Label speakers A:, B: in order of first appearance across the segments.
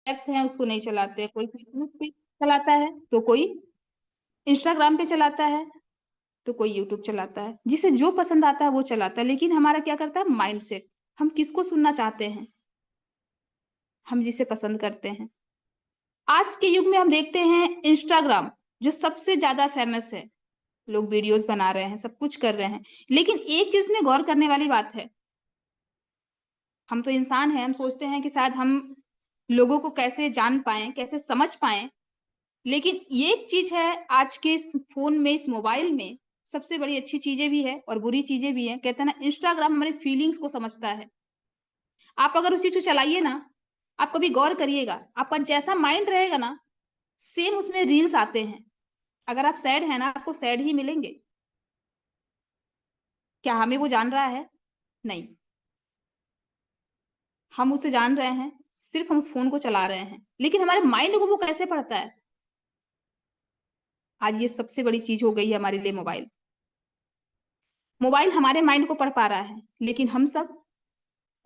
A: Apps हैं उसको नहीं चलाते, कोई फेसबुक पे चलाता है तो कोई इंस्टाग्राम पे चलाता है तो कोई यूट्यूब चलाता है। जिसे जो पसंद आता है वो चलाता है। लेकिन हमारा क्या करता है माइंडसेट, हम किसको सुनना चाहते हैं, हम जिसे पसंद करते हैं। आज के युग में हम देखते हैं इंस्टाग्राम जो सबसे ज्यादा फेमस है, लोग वीडियोस बना रहे हैं, सब कुछ कर रहे हैं। लेकिन एक चीज में गौर करने वाली बात है, हम तो इंसान हैं, हम सोचते हैं कि शायद हम लोगों को कैसे जान पाए, कैसे समझ पाए। लेकिन ये एक चीज है आज के इस फोन में, इस मोबाइल में, सबसे बड़ी अच्छी चीजें भी है और बुरी चीजें भी है। कहते हैं ना इंस्टाग्राम हमारी फीलिंग्स को समझता है। आप अगर उस चीज को चलाइए ना, आप कभी गौर करिएगा, आपका जैसा माइंड रहेगा ना सेम उसमें रील्स आते हैं। अगर आप सैड है ना, आपको सैड ही मिलेंगे। क्या हमें वो जान रहा है? नहीं, हम उसे जान रहे हैं, सिर्फ हम उस फोन को चला रहे हैं। लेकिन हमारे माइंड को वो कैसे पढ़ता है? आज ये सबसे बड़ी चीज हो गई है हमारे लिए मोबाइल। मोबाइल हमारे माइंड को पढ़ पा रहा है, लेकिन हम सब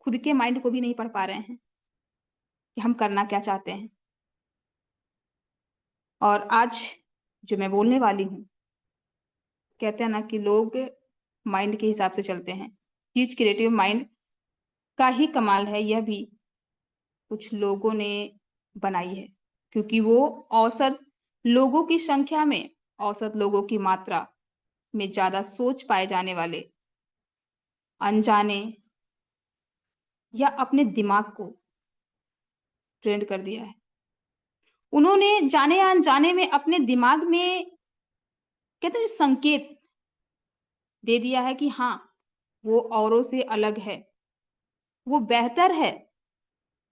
A: खुद के माइंड को भी नहीं पढ़ पा रहे हैं कि हम करना क्या चाहते हैं। और आज जो मैं बोलने वाली हूँ, कहते हैं ना कि लोग माइंड के हिसाब से चलते हैं। ह्यूज क्रिएटिव माइंड का ही कमाल है यह भी कुछ लोगों ने बनाई है, क्योंकि वो औसत लोगों की संख्या में, औसत लोगों की मात्रा में ज्यादा सोच पाए जाने वाले, अनजाने या अपने दिमाग को ट्रेंड कर दिया है। उन्होंने जाने या अनजाने में अपने दिमाग में, कहते हैं, संकेत दे दिया है कि हाँ वो औरों से अलग है, वो बेहतर है,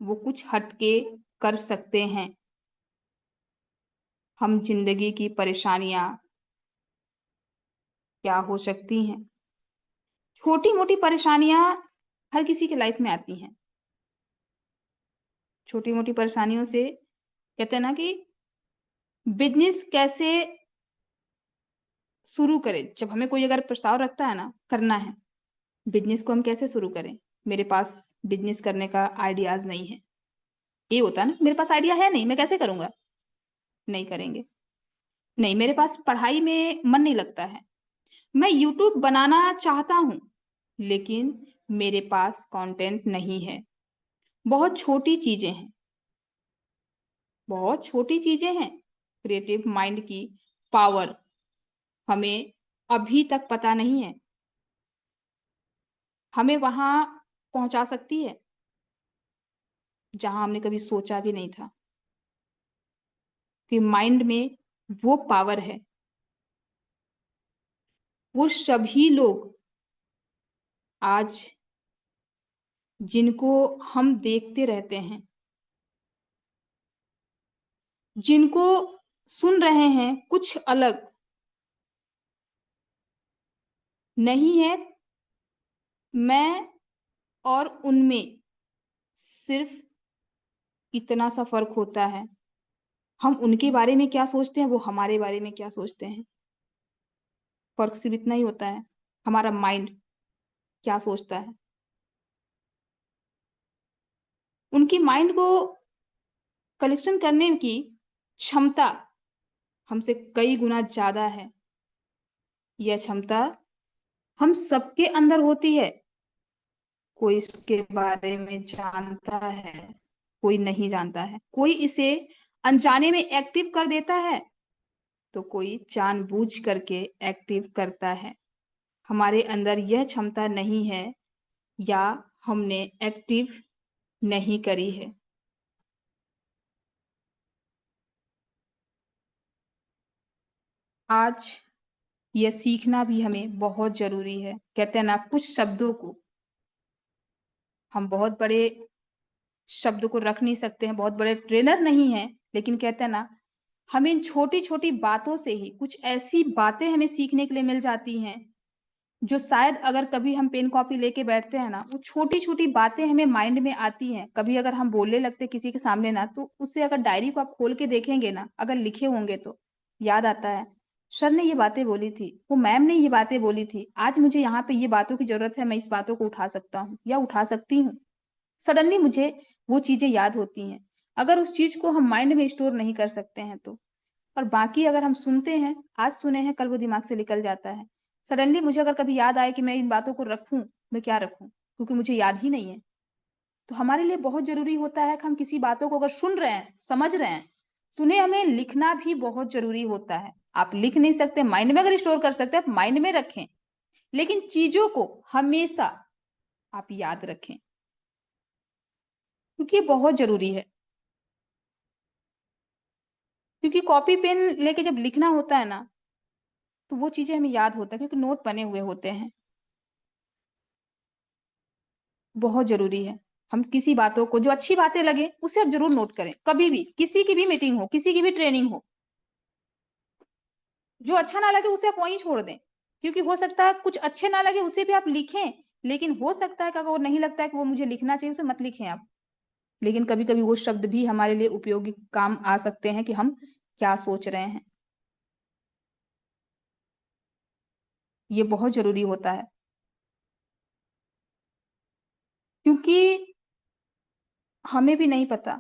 A: वो कुछ हटके कर सकते हैं। हम जिंदगी की परेशानियां क्या हो सकती हैं? छोटी मोटी परेशानियां हर किसी के लाइफ में आती हैं। छोटी मोटी परेशानियों से, कहते हैं ना कि बिजनेस कैसे शुरू करें। जब हमें कोई अगर प्रस्ताव रखता है ना, करना है बिजनेस को, हम कैसे शुरू करें? मेरे पास बिजनेस करने का आइडियाज नहीं है, ये होता है ना, मेरे पास आइडिया है नहीं, मैं कैसे करूंगा? नहीं करेंगे। नहीं, मेरे पास पढ़ाई में मन नहीं लगता है, मैं यूट्यूब बनाना चाहता हूं लेकिन मेरे पास कंटेंट नहीं है। बहुत छोटी चीजें हैं, बहुत छोटी चीजें हैं। क्रिएटिव माइंड की पावर हमें अभी तक पता नहीं है, हमें वहां पहुंचा सकती है जहां हमने कभी सोचा भी नहीं था कि माइंड में वो पावर है। वो सभी लोग आज जिनको हम देखते रहते हैं, जिनको सुन रहे हैं, कुछ अलग नहीं है। मैं और उनमें सिर्फ इतना सा फर्क होता है, हम उनके बारे में क्या सोचते हैं, वो हमारे बारे में क्या सोचते हैं। फर्क सिर्फ इतना ही होता है, हमारा माइंड क्या सोचता है। उनकी माइंड को कलेक्शन करने की क्षमता हमसे कई गुना ज्यादा है। यह क्षमता हम सबके अंदर होती है। कोई इसके बारे में जानता है, कोई नहीं जानता है। कोई इसे अनजाने में एक्टिव कर देता है तो कोई जानबूझ करके एक्टिव करता है। हमारे अंदर यह क्षमता नहीं है या हमने एक्टिव नहीं करी है। आज यह सीखना भी हमें बहुत जरूरी है। कहते हैं ना, कुछ शब्दों को हम बहुत बड़े शब्द को रख नहीं सकते हैं, बहुत बड़े ट्रेनर नहीं हैं, लेकिन कहते हैं ना, हमें इन छोटी छोटी बातों से ही कुछ ऐसी बातें हमें सीखने के लिए मिल जाती हैं जो शायद अगर कभी हम पेन कॉपी लेके बैठते हैं ना, वो छोटी छोटी बातें हमें माइंड में आती हैं। कभी अगर हम बोलने लगते किसी के सामने ना, तो उससे अगर डायरी को आप खोल के देखेंगे ना, अगर लिखे होंगे तो याद आता है, सर ने ये बातें बोली थी, वो मैम ने ये बातें बोली थी, आज मुझे यहाँ पे ये बातों की जरूरत है, मैं इस बातों को उठा सकता हूँ या उठा सकती हूँ। सडनली मुझे वो चीजें याद होती हैं। अगर उस चीज को हम माइंड में स्टोर नहीं कर सकते हैं तो। और बाकी अगर हम सुनते हैं, आज सुने हैं कल वो दिमाग से निकल जाता है। सडनली मुझे अगर कभी याद आए कि मैं इन बातों को रखूं, मैं क्या रखूं, क्योंकि मुझे याद ही नहीं है। तो हमारे लिए बहुत जरूरी होता है कि हम किसी बातों को अगर सुन रहे हैं, समझ रहे हैं, तो उन्हें हमें लिखना भी बहुत जरूरी होता है। आप लिख नहीं सकते, माइंड में अगर स्टोर कर सकते हैं आप माइंड में रखें, लेकिन चीजों को हमेशा आप याद रखें, क्योंकि ये बहुत जरूरी है। क्योंकि कॉपी पेन लेके जब लिखना होता है ना, तो वो चीजें हमें याद होता है, क्योंकि नोट बने हुए होते हैं। बहुत जरूरी है। हम किसी बातों को, जो अच्छी बातें लगे उसे आप जरूर नोट करें। कभी भी किसी की भी मीटिंग हो, किसी की भी ट्रेनिंग हो, जो अच्छा ना लगे उसे आप वहीं छोड़ दें। क्योंकि हो सकता है कुछ अच्छे ना लगे उसे भी आप लिखें, लेकिन हो सकता है कि अगर वो नहीं लगता है कि वो मुझे लिखना चाहिए, उसे मत लिखें आप। लेकिन कभी कभी वो शब्द भी हमारे लिए उपयोगी काम आ सकते हैं कि हम क्या सोच रहे हैं। ये बहुत जरूरी होता है, क्योंकि हमें भी नहीं पता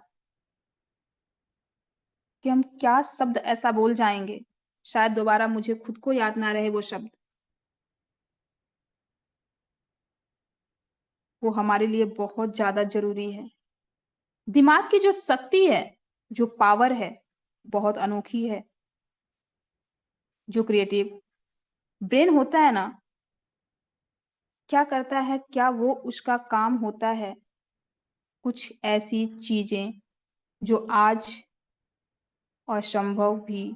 A: कि हम क्या शब्द ऐसा बोल जाएंगे, शायद दोबारा मुझे खुद को याद ना रहे वो शब्द। वो हमारे लिए बहुत ज्यादा जरूरी है। दिमाग की जो शक्ति है, जो पावर है, बहुत अनोखी है। जो क्रिएटिव ब्रेन होता है ना, क्या करता है, क्या वो उसका काम होता है, कुछ ऐसी चीजें जो आज असंभव भी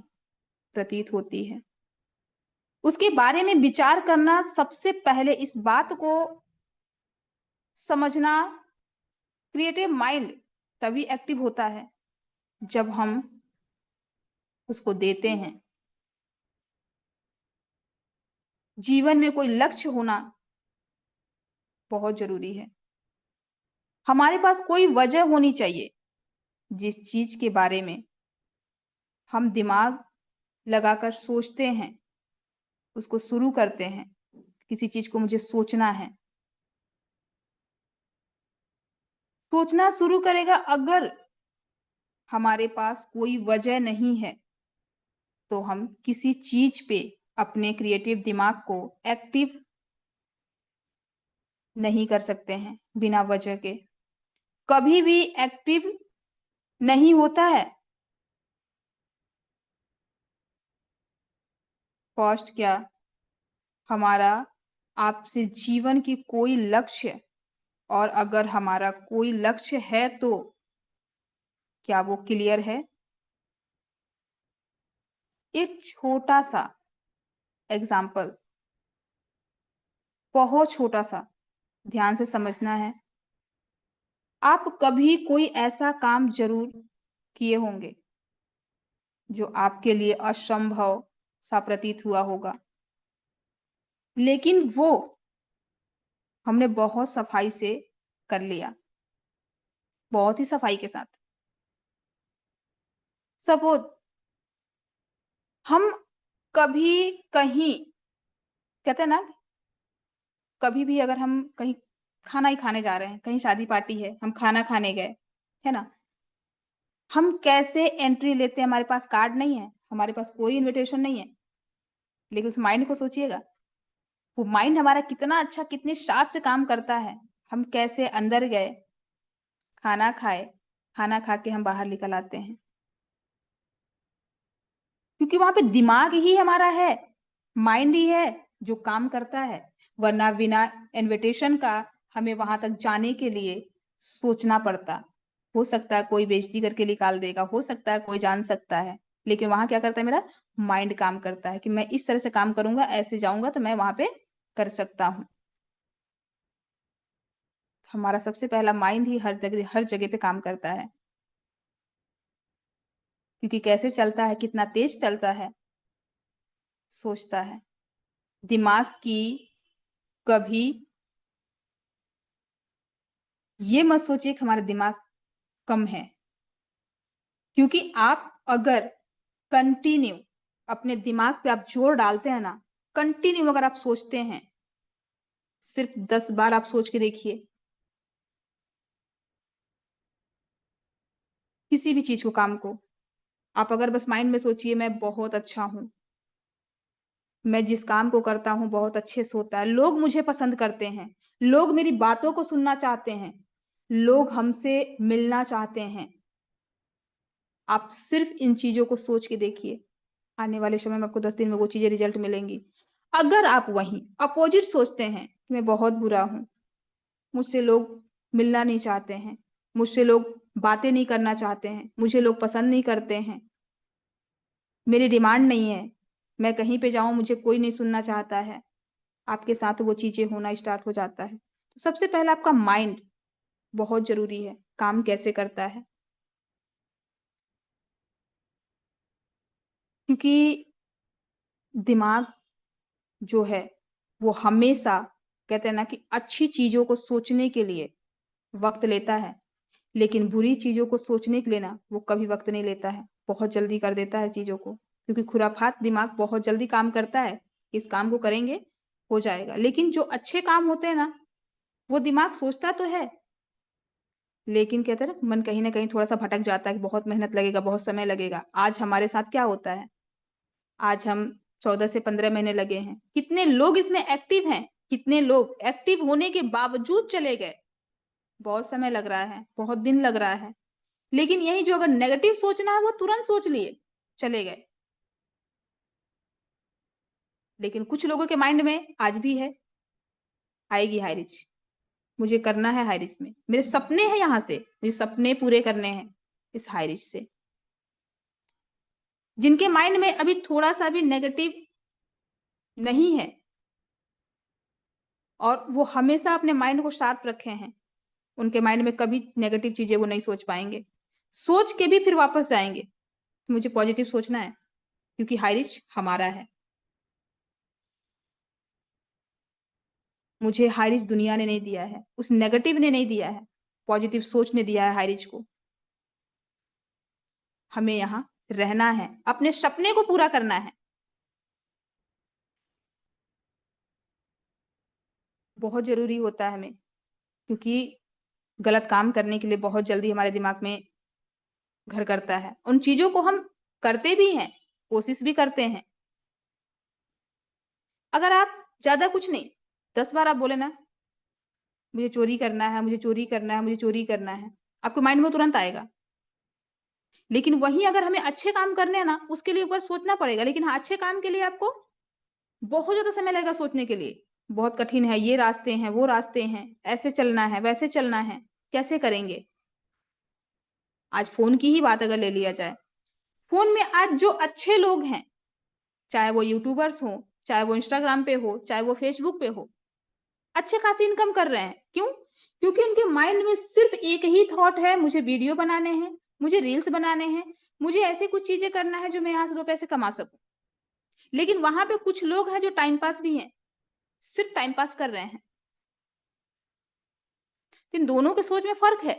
A: प्रतीत होती है, उसके बारे में विचार करना, सबसे पहले इस बात को समझना। क्रिएटिव माइंड तभी एक्टिव होता है जब हम उसको देते हैं। जीवन में कोई लक्ष्य होना बहुत जरूरी है। हमारे पास कोई वजह होनी चाहिए, जिस चीज के बारे में हम दिमाग लगाकर सोचते हैं, उसको शुरू करते हैं। किसी चीज को मुझे सोचना है, सोचना शुरू करेगा। अगर हमारे पास कोई वजह नहीं है, तो हम किसी चीज पे अपने क्रिएटिव दिमाग को एक्टिव नहीं कर सकते हैं बिना वजह के। कभी भी एक्टिव नहीं होता है। फर्स्ट क्या, हमारा आपसे जीवन की कोई लक्ष्य, और अगर हमारा कोई लक्ष्य है तो क्या वो क्लियर है। एक छोटा सा एग्जाम्पल, बहुत छोटा सा, ध्यान से समझना है। आप कभी कोई ऐसा काम जरूर किए होंगे जो आपके लिए असंभव सा प्रतीत हुआ होगा, लेकिन वो हमने बहुत सफाई से कर लिया, बहुत ही सफाई के साथ। सपोज हम कभी कहीं, कहते हैं ना, कभी भी अगर हम कहीं खाना ही खाने जा रहे हैं, कहीं शादी पार्टी है, हम खाना खाने गए, है ना, हम कैसे एंट्री लेते हैं। हमारे पास कार्ड नहीं है, हमारे पास कोई इनविटेशन नहीं है, लेकिन उस माइंड को सोचिएगा, वो माइंड हमारा कितना अच्छा, कितने शार्प से काम करता है। हम कैसे अंदर गए, खाना खाए, खाना खा के हम बाहर निकल आते हैं, क्योंकि वहां पे दिमाग ही हमारा है, माइंड ही है जो काम करता है। वरना बिना इनविटेशन का हमें वहां तक जाने के लिए सोचना पड़ता। हो सकता है कोई बेइज्जती करके निकाल देगा, हो सकता है कोई जान सकता है, लेकिन वहां क्या करता है, मेरा माइंड काम करता है कि मैं इस तरह से काम करूंगा, ऐसे जाऊंगा तो मैं वहां पे कर सकता हूँ। हमारा सबसे पहला माइंड ही हर जगह पे काम करता है, क्योंकि कैसे चलता है, कितना तेज चलता है, सोचता है। दिमाग की कभी ये मत सोचिए कि हमारा दिमाग कम है, क्योंकि आप अगर कंटिन्यू अपने दिमाग पे आप जोर डालते हैं ना, कंटिन्यू अगर आप सोचते हैं, सिर्फ 10 बार आप सोच के देखिए, किसी भी चीज को, काम को। आप अगर बस माइंड में सोचिए मैं बहुत अच्छा हूँ, मैं जिस काम को करता हूँ बहुत अच्छे से होता है, लोग मुझे पसंद करते हैं, लोग मेरी बातों को सुनना चाहते हैं, लोग हमसे मिलना चाहते हैं। आप सिर्फ इन चीजों को सोच के देखिए, आने वाले समय में आपको 10 दिन में वो चीजें रिजल्ट मिलेंगी। अगर आप वहीं अपोजिट सोचते हैं कि मैं बहुत बुरा हूं, मुझसे लोग मिलना नहीं चाहते हैं, मुझसे लोग बातें नहीं करना चाहते हैं, मुझे लोग पसंद नहीं करते हैं, मेरी डिमांड नहीं है, मैं कहीं पे जाऊं मुझे कोई नहीं सुनना चाहता है, आपके साथ वो चीजें होना स्टार्ट हो जाता है। तो सबसे पहले आपका माइंड बहुत जरूरी है, काम कैसे करता है। क्योंकि दिमाग जो है वो हमेशा, कहते हैं ना कि अच्छी चीजों को सोचने के लिए वक्त लेता है, लेकिन बुरी चीजों को सोचने के लिए ना वो कभी वक्त नहीं लेता है, बहुत जल्दी कर देता है चीजों को। क्योंकि खुराफात दिमाग बहुत जल्दी काम करता है, इस काम को करेंगे हो जाएगा। लेकिन जो अच्छे काम होते हैं ना, वो दिमाग सोचता तो है, लेकिन कहते हैं ना मन कहीं ना कहीं थोड़ा सा भटक जाता है कि बहुत मेहनत लगेगा, बहुत समय लगेगा। आज हमारे साथ क्या होता है, आज हम 14 से 15 महीने लगे हैं, कितने लोग इसमें एक्टिव हैं, कितने लोग एक्टिव होने के बावजूद चले गए। बहुत समय लग रहा है, बहुत दिन लग रहा है, लेकिन यही जो अगर नेगेटिव सोचना है वो तुरंत सोच लिए चले गए। लेकिन कुछ लोगों के माइंड में आज भी है, आएगी हाई रिच, मुझे करना है हाई रिच में, मेरे सपने हैं, यहाँ से मुझे सपने पूरे करने हैं इस हाई रिच से। जिनके माइंड में अभी थोड़ा सा भी नेगेटिव नहीं है और वो हमेशा अपने माइंड को शार्प रखे हैं, उनके माइंड में कभी नेगेटिव चीजें वो नहीं सोच पाएंगे। सोच के भी फिर वापस जाएंगे, मुझे पॉजिटिव सोचना है क्योंकि हाई रिच हमारा है। मुझे हाई रिच दुनिया ने नहीं दिया है, उस नेगेटिव ने नहीं दिया है, पॉजिटिव सोच ने दिया है हाई रिच को। हमें यहाँ रहना है, अपने सपने को पूरा करना है। बहुत जरूरी होता है हमें, क्योंकि गलत काम करने के लिए बहुत जल्दी हमारे दिमाग में घर करता है। उन चीजों को हम करते भी हैं, कोशिश भी करते हैं। अगर आप ज्यादा कुछ नहीं, 10 बार आप बोले ना मुझे चोरी करना है, मुझे चोरी करना है, मुझे चोरी करना है, आपके माइंड में तुरंत आएगा। लेकिन वहीं अगर हमें अच्छे काम करने हैं ना, उसके लिए ऊपर सोचना पड़ेगा। लेकिन हाँ, अच्छे काम के लिए आपको बहुत ज्यादा समय लगेगा सोचने के लिए, बहुत कठिन है, ये रास्ते हैं वो रास्ते हैं, ऐसे चलना है वैसे चलना है, कैसे करेंगे। आज फोन की ही बात अगर ले लिया जाए, फोन में आज जो अच्छे लोग हैं, चाहे वो यूट्यूबर्स हो, चाहे वो इंस्टाग्राम पे हो, चाहे वो फेसबुक पे हो, अच्छे खासी इनकम कर रहे हैं। क्यों? क्योंकि उनके माइंड में सिर्फ एक ही थॉट है, मुझे वीडियो बनाने हैं, मुझे रील्स बनाने हैं, मुझे ऐसी कुछ चीजें करना है जो मैं यहाँ से 2 पैसे कमा सकूं। लेकिन वहां पे कुछ लोग हैं जो टाइम पास भी हैं, सिर्फ टाइम पास कर रहे हैं। इन दोनों के सोच में फर्क है।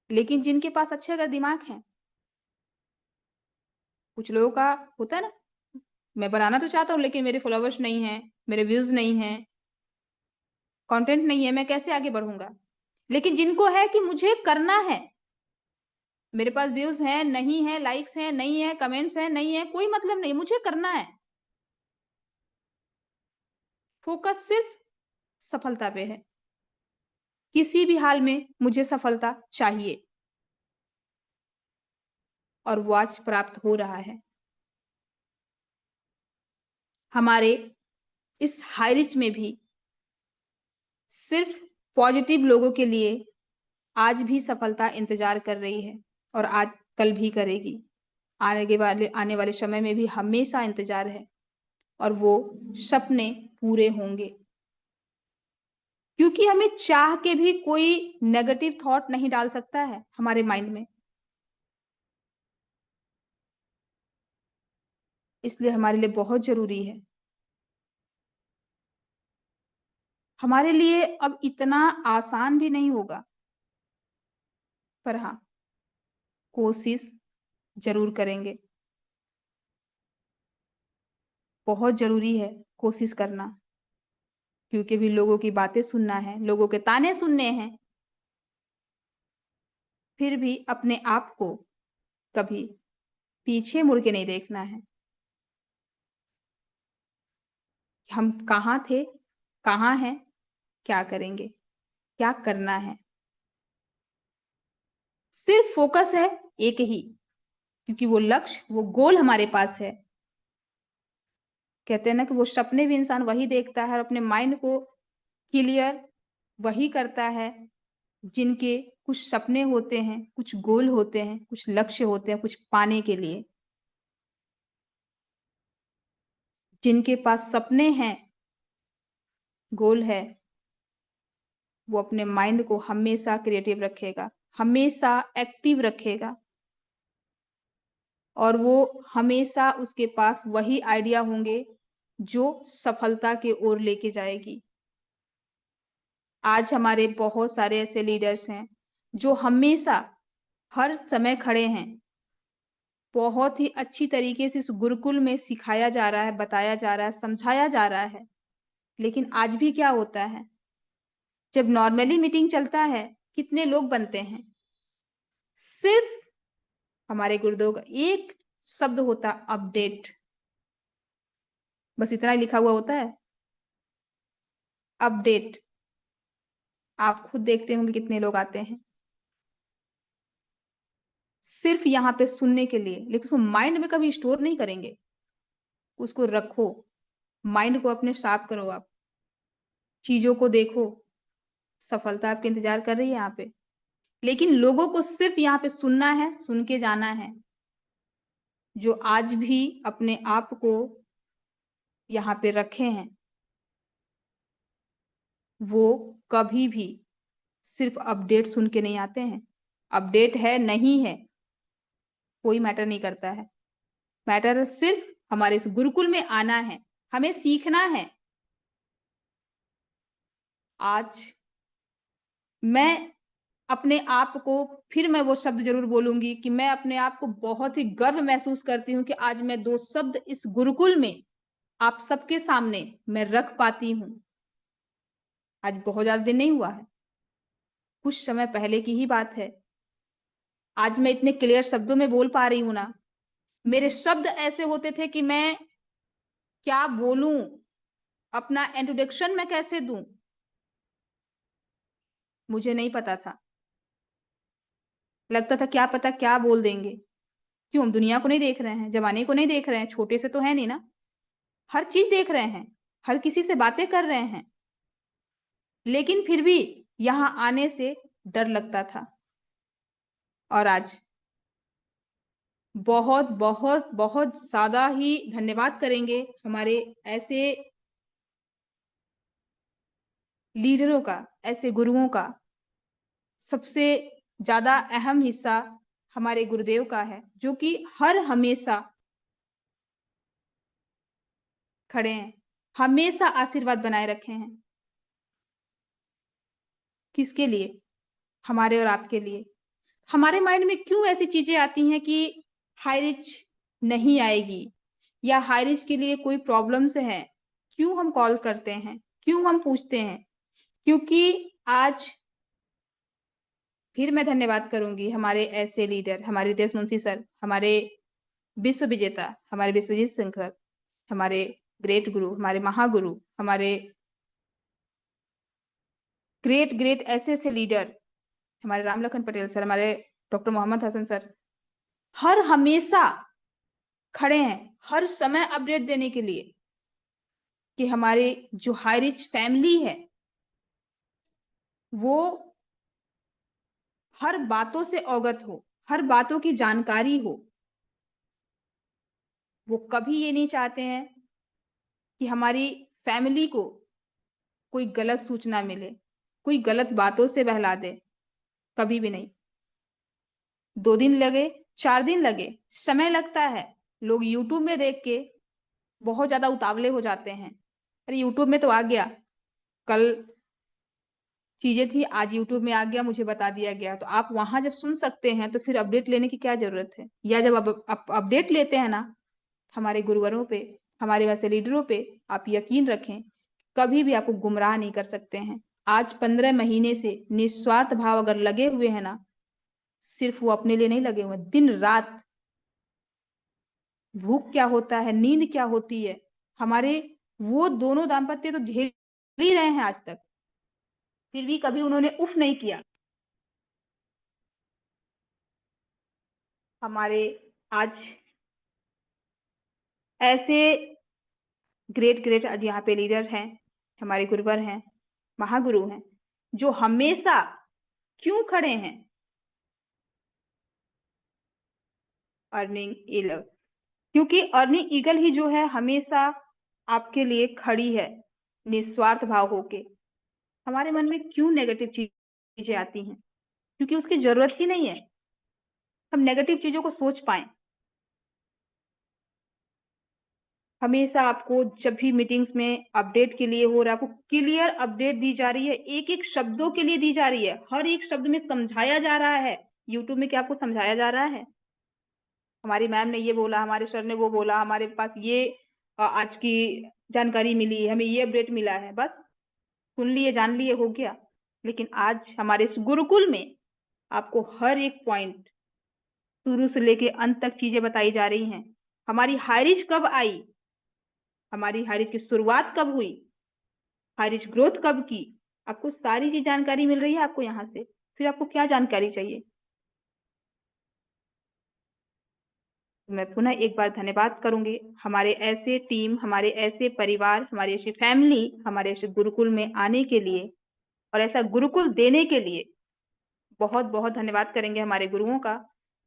A: लेकिन जिनके पास अच्छे अगर दिमाग है, कुछ लोगों का होता है ना, मैं बनाना तो चाहता हूँ लेकिन मेरे फॉलोवर्स नहीं है, मेरे व्यूज नहीं है, कंटेंट नहीं है, मैं कैसे आगे बढ़ूंगा। लेकिन जिनको है कि मुझे करना है, मेरे पास व्यूज हैं नहीं है, लाइक्स हैं नहीं है, कमेंट्स हैं नहीं है, कोई मतलब नहीं, मुझे करना है, फोकस सिर्फ सफलता पे है, किसी भी हाल में मुझे सफलता चाहिए, और वो आज प्राप्त हो रहा है। हमारे इस हाई रिच में भी सिर्फ पॉजिटिव लोगों के लिए आज भी सफलता इंतजार कर रही है, और आज कल भी करेगी, आने वाले समय में भी हमेशा इंतजार है, और वो सपने पूरे होंगे। क्योंकि हमें चाह के भी कोई नेगेटिव थॉट नहीं डाल सकता है हमारे माइंड में, इसलिए हमारे लिए बहुत जरूरी है। हमारे लिए अब इतना आसान भी नहीं होगा, पर हाँ, कोशिश जरूर करेंगे। बहुत जरूरी है कोशिश करना, क्योंकि भी लोगों की बातें सुनना है, लोगों के ताने सुनने हैं, फिर भी अपने आप को कभी पीछे मुड़ के नहीं देखना है। हम कहाँ थे, कहाँ हैं, क्या करेंगे, क्या करना है। सिर्फ फोकस है एक ही, क्योंकि वो लक्ष्य, वो गोल हमारे पास है। कहते हैं ना कि वो सपने भी इंसान वही देखता है और अपने माइंड को क्लियर वही करता है जिनके कुछ सपने होते हैं, कुछ गोल होते हैं, कुछ लक्ष्य होते हैं, कुछ पाने के लिए। जिनके पास सपने हैं, गोल है, वो अपने माइंड को हमेशा क्रिएटिव रखेगा, हमेशा एक्टिव रखेगा, और वो हमेशा उसके पास वही आइडिया होंगे जो सफलता की ओर लेके जाएगी। आज हमारे बहुत सारे ऐसे लीडर्स हैं जो हमेशा हर समय खड़े हैं। बहुत ही अच्छी तरीके से इस गुरुकुल में सिखाया जा रहा है, बताया जा रहा है, समझाया जा रहा है। लेकिन आज भी क्या होता है, जब नॉर्मली मीटिंग चलता है, कितने लोग बनते हैं? सिर्फ हमारे गुरुदेव का एक शब्द होता, अपडेट। बस इतना ही लिखा हुआ होता है, अपडेट। आप खुद देखते होंगे कितने लोग आते हैं सिर्फ यहाँ पे सुनने के लिए, लेकिन उसको माइंड में कभी स्टोर नहीं करेंगे। उसको रखो, माइंड को अपने शार्प करो, आप चीजों को देखो। सफलता आपके इंतजार कर रही है यहाँ पे, लेकिन लोगों को सिर्फ यहाँ पे सुनना है, सुन के जाना है। जो आज भी अपने आप को यहाँ पे रखे हैं, वो कभी भी सिर्फ अपडेट सुन के नहीं आते हैं। अपडेट है नहीं है कोई मैटर नहीं करता है। मैटर सिर्फ हमारे इस गुरुकुल में आना है, हमें सीखना है। आज मैं अपने आप को, फिर मैं वो शब्द जरूर बोलूंगी कि मैं अपने आप को बहुत ही गर्व महसूस करती हूँ कि आज मैं दो शब्द इस गुरुकुल में आप सबके सामने मैं रख पाती हूँ। आज बहुत ज्यादा दिन नहीं हुआ है, कुछ समय पहले की ही बात है। आज मैं इतने क्लियर शब्दों में बोल पा रही हूं ना। मेरे शब्द ऐसे होते थे कि मैं क्या बोलूं, अपना इंट्रोडक्शन मैं कैसे दूं, मुझे नहीं पता था। लगता था क्या पता क्या बोल देंगे। क्यों, हम दुनिया को नहीं देख रहे हैं, जमाने को नहीं देख रहे हैं, छोटे से तो है नहीं ना। हर चीज देख रहे हैं, हर किसी से बातें कर रहे हैं, लेकिन फिर भी यहां आने से डर लगता था। और आज बहुत बहुत बहुत ज्यादा ही धन्यवाद करेंगे हमारे ऐसे लीडरों का, ऐसे गुरुओं का। सबसे ज्यादा अहम हिस्सा हमारे गुरुदेव का है, जो कि हर हमेशा खड़े हैं, हमेशा आशीर्वाद बनाए रखे हैं। किसके लिए? हमारे और आपके लिए। हमारे माइंड में क्यों ऐसी चीजें आती हैं कि हाई रिच नहीं आएगी, या हाई रिच के लिए कोई प्रॉब्लम्स है? क्यों हम कॉल करते हैं, क्यों हम पूछते हैं? क्योंकि आज फिर मैं धन्यवाद करूंगी हमारे ऐसे लीडर, हमारे रितेश मुंशी सर, हमारे विश्व विजेता, हमारे विश्वजीत सिंह सर, हमारे ग्रेट गुरु, हमारे महागुरु, हमारे ग्रेट ग्रेट ऐसे ऐसे लीडर, हमारे राम लखन पटेल सर, हमारे डॉक्टर मोहम्मद हसन सर, हर हमेशा खड़े हैं, हर समय अपडेट देने के लिए कि हमारे जो हाई रिच फैमिली है, वो हर बातों से अवगत हो, हर बातों की जानकारी हो। वो कभी ये नहीं चाहते हैं कि हमारी फैमिली को कोई गलत सूचना मिले, कोई गलत बातों से बहला दे। कभी भी नहीं। 2 दिन लगे, 4 दिन लगे, समय लगता है। लोग यूट्यूब में देख के बहुत ज्यादा उतावले हो जाते हैं। अरे यूट्यूब में तो आ गया, कल चीजें थी, आज यूट्यूब में आ गया, मुझे बता दिया गया। तो आप वहां जब सुन सकते हैं तो फिर अपडेट लेने की क्या जरूरत है? या जब आप अपडेट लेते हैं ना हमारे गुरुवरों पे, हमारे वैसे लीडरों पे, आप यकीन रखें कभी भी आपको गुमराह नहीं कर सकते हैं। आज 15 महीने से निस्वार्थ भाव अगर लगे हुए हैं ना, सिर्फ वो अपने लिए नहीं लगे हुए, दिन रात भूख क्या होता है, नींद क्या होती है, हमारे वो दोनों दाम्पत्य तो झेल ही रहे हैं आज तक, फिर भी कभी उन्होंने उफ नहीं किया। हमारे आज ऐसे ग्रेट आज यहाँ पे लीडर हैं, हमारे गुरुवर हैं, महागुरु हैं, जो हमेशा क्यों खड़े हैं अर्निंग ईगल, क्योंकि अर्निंग ईगल ही जो है हमेशा आपके लिए खड़ी है निस्वार्थ भाव होके। हमारे मन में क्यों नेगेटिव चीजें आती हैं, क्योंकि उसकी जरूरत ही नहीं है हम नेगेटिव चीजों को सोच पाए। हमेशा आपको जब भी मीटिंग्स में अपडेट के लिए हो रहा है, आपको क्लियर अपडेट दी जा रही है, एक एक शब्दों के लिए दी जा रही है, हर एक शब्द में समझाया जा रहा है। यूट्यूब में क्या आपको समझाया जा रहा है, हमारी मैम ने ये बोला, हमारे सर ने वो बोला, हमारे पास ये आज की जानकारी मिली, हमें ये अपडेट मिला है, बस सुन लिए, जान लिए, हो गया। लेकिन आज हमारे इस गुरुकुल में आपको हर एक पॉइंट शुरू से लेके अंत तक चीजें बताई जा रही हैं। हमारी हाईरिच कब आई, हमारी हाईरिच की शुरुआत कब हुई, हाईरिच ग्रोथ कब की, आपको सारी चीज जानकारी मिल रही है आपको यहाँ से। फिर आपको क्या जानकारी चाहिए। मैं पुनः एक बार धन्यवाद करूंगी हमारे ऐसे टीम, हमारे ऐसे परिवार, हमारी ऐसी फैमिली, हमारे ऐसे गुरुकुल में आने के लिए और ऐसा गुरुकुल देने के लिए बहुत बहुत धन्यवाद करेंगे हमारे गुरुओं का।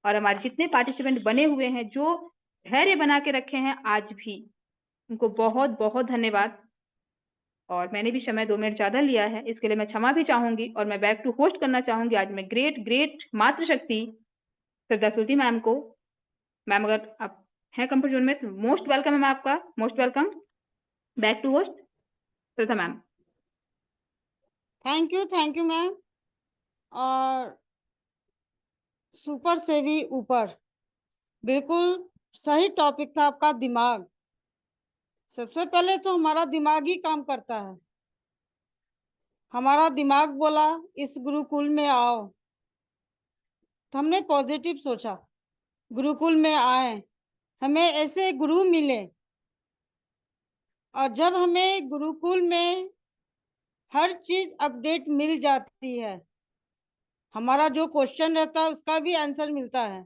A: और हमारे जितने पार्टिसिपेंट बने हुए हैं, जो धैर्य बना के रखे हैं आज भी, उनको बहुत बहुत धन्यवाद। और मैंने भी समय 2 मिनट ज्यादा लिया है, इसके लिए मैं क्षमा भी चाहूंगी। और मैं बैक टू होस्ट करना चाहूंगी आज मैं ग्रेट मातृशक्ति श्रद्धा सुरती मैम को। मैम अगर आप हैं कंफर्ट जोन में तो मोस्ट वेलकम है, मैम आपका most welcome back to host Shraddha ma'am.
B: Thank you ma'am. और सुपर से भी ऊपर, बिल्कुल सही टॉपिक था आपका, दिमाग। सबसे पहले तो हमारा दिमाग ही काम करता है। हमारा दिमाग बोला इस गुरुकुल में आओ, तो हमने पॉजिटिव सोचा, गुरुकुल में आए, हमें ऐसे गुरु मिले। और जब हमें गुरुकुल में हर चीज अपडेट मिल जाती है, हमारा जो क्वेश्चन रहता है उसका भी आंसर मिलता है,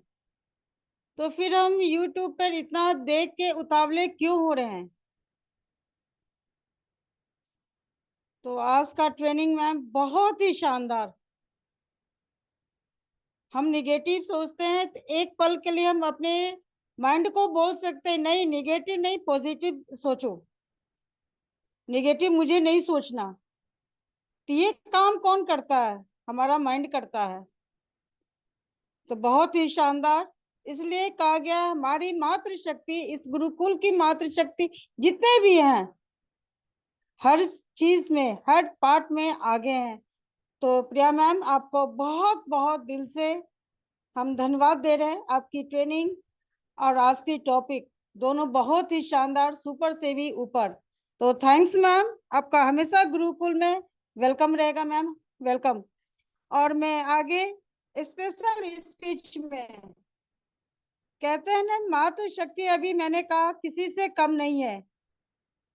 B: तो फिर हम YouTube पर इतना देख के उतावले क्यों हो रहे हैं। तो आज का ट्रेनिंग मैम बहुत ही शानदार। हम निगेटिव सोचते हैं तो एक पल के लिए हम अपने माइंड को बोल सकते हैं नहीं, निगेटिव नहीं, पॉजिटिव सोचो, निगेटिव मुझे नहीं सोचना। तो ये काम कौन करता है, हमारा माइंड करता है। तो बहुत ही शानदार, इसलिए कहा गया हमारी मातृशक्ति, इस गुरुकुल की मातृशक्ति जितने भी हैं हर चीज में, हर पार्ट में आगे हैं। तो प्रिया मैम, आपको बहुत बहुत दिल से हम धन्यवाद दे रहे हैं। आपकी ट्रेनिंग और आज की टॉपिक दोनों बहुत ही शानदार, सुपर से भी ऊपर। तो थैंक्स मैम, आपका हमेशा गुरुकुल में वेलकम रहेगा मैम, वेलकम। और मैं आगे स्पेशल स्पीच में, कहते हैं ना मातृशक्ति, अभी मैंने कहा किसी से कम नहीं है।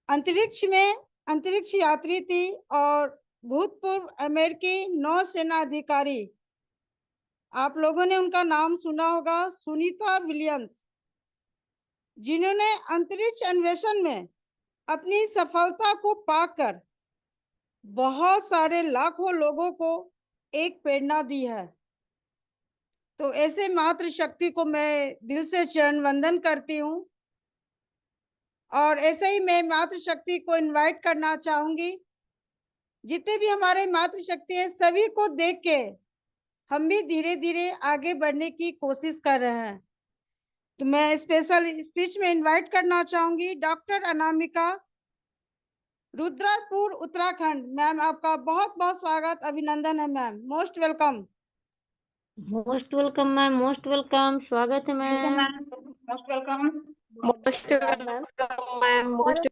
B: अंतरिक्ष में अंतरिक्ष यात्री थी और भूतपूर्व अमेरिकी नौसेना अधिकारी, आप लोगों ने उनका नाम सुना होगा, सुनीता विलियम्स, जिन्होंने अंतरिक्ष अन्वेषण में अपनी सफलता को पाकर बहुत सारे लाखों लोगों को एक प्रेरणा दी है। तो ऐसे मातृशक्ति को मैं दिल से चरण वंदन करती हूँ। और ऐसे ही मैं मातृशक्ति को इनवाइट करना चाहूंगी, जितने भी हमारे मातृशक्ति है सभी को देख के हम भी धीरे धीरे आगे बढ़ने की कोशिश कर रहे हैं। तो मैं स्पेशल स्पीच में इनवाइट करना चाहूंगी डॉक्टर अनामिका, रुद्रपुर उत्तराखंड। मैम आपका बहुत बहुत स्वागत, अभिनंदन है ma'am, most welcome.
C: Most welcome ma'am, most welcome, स्वागत है ma'am,
A: most welcome,
C: most welcome ma'am, most.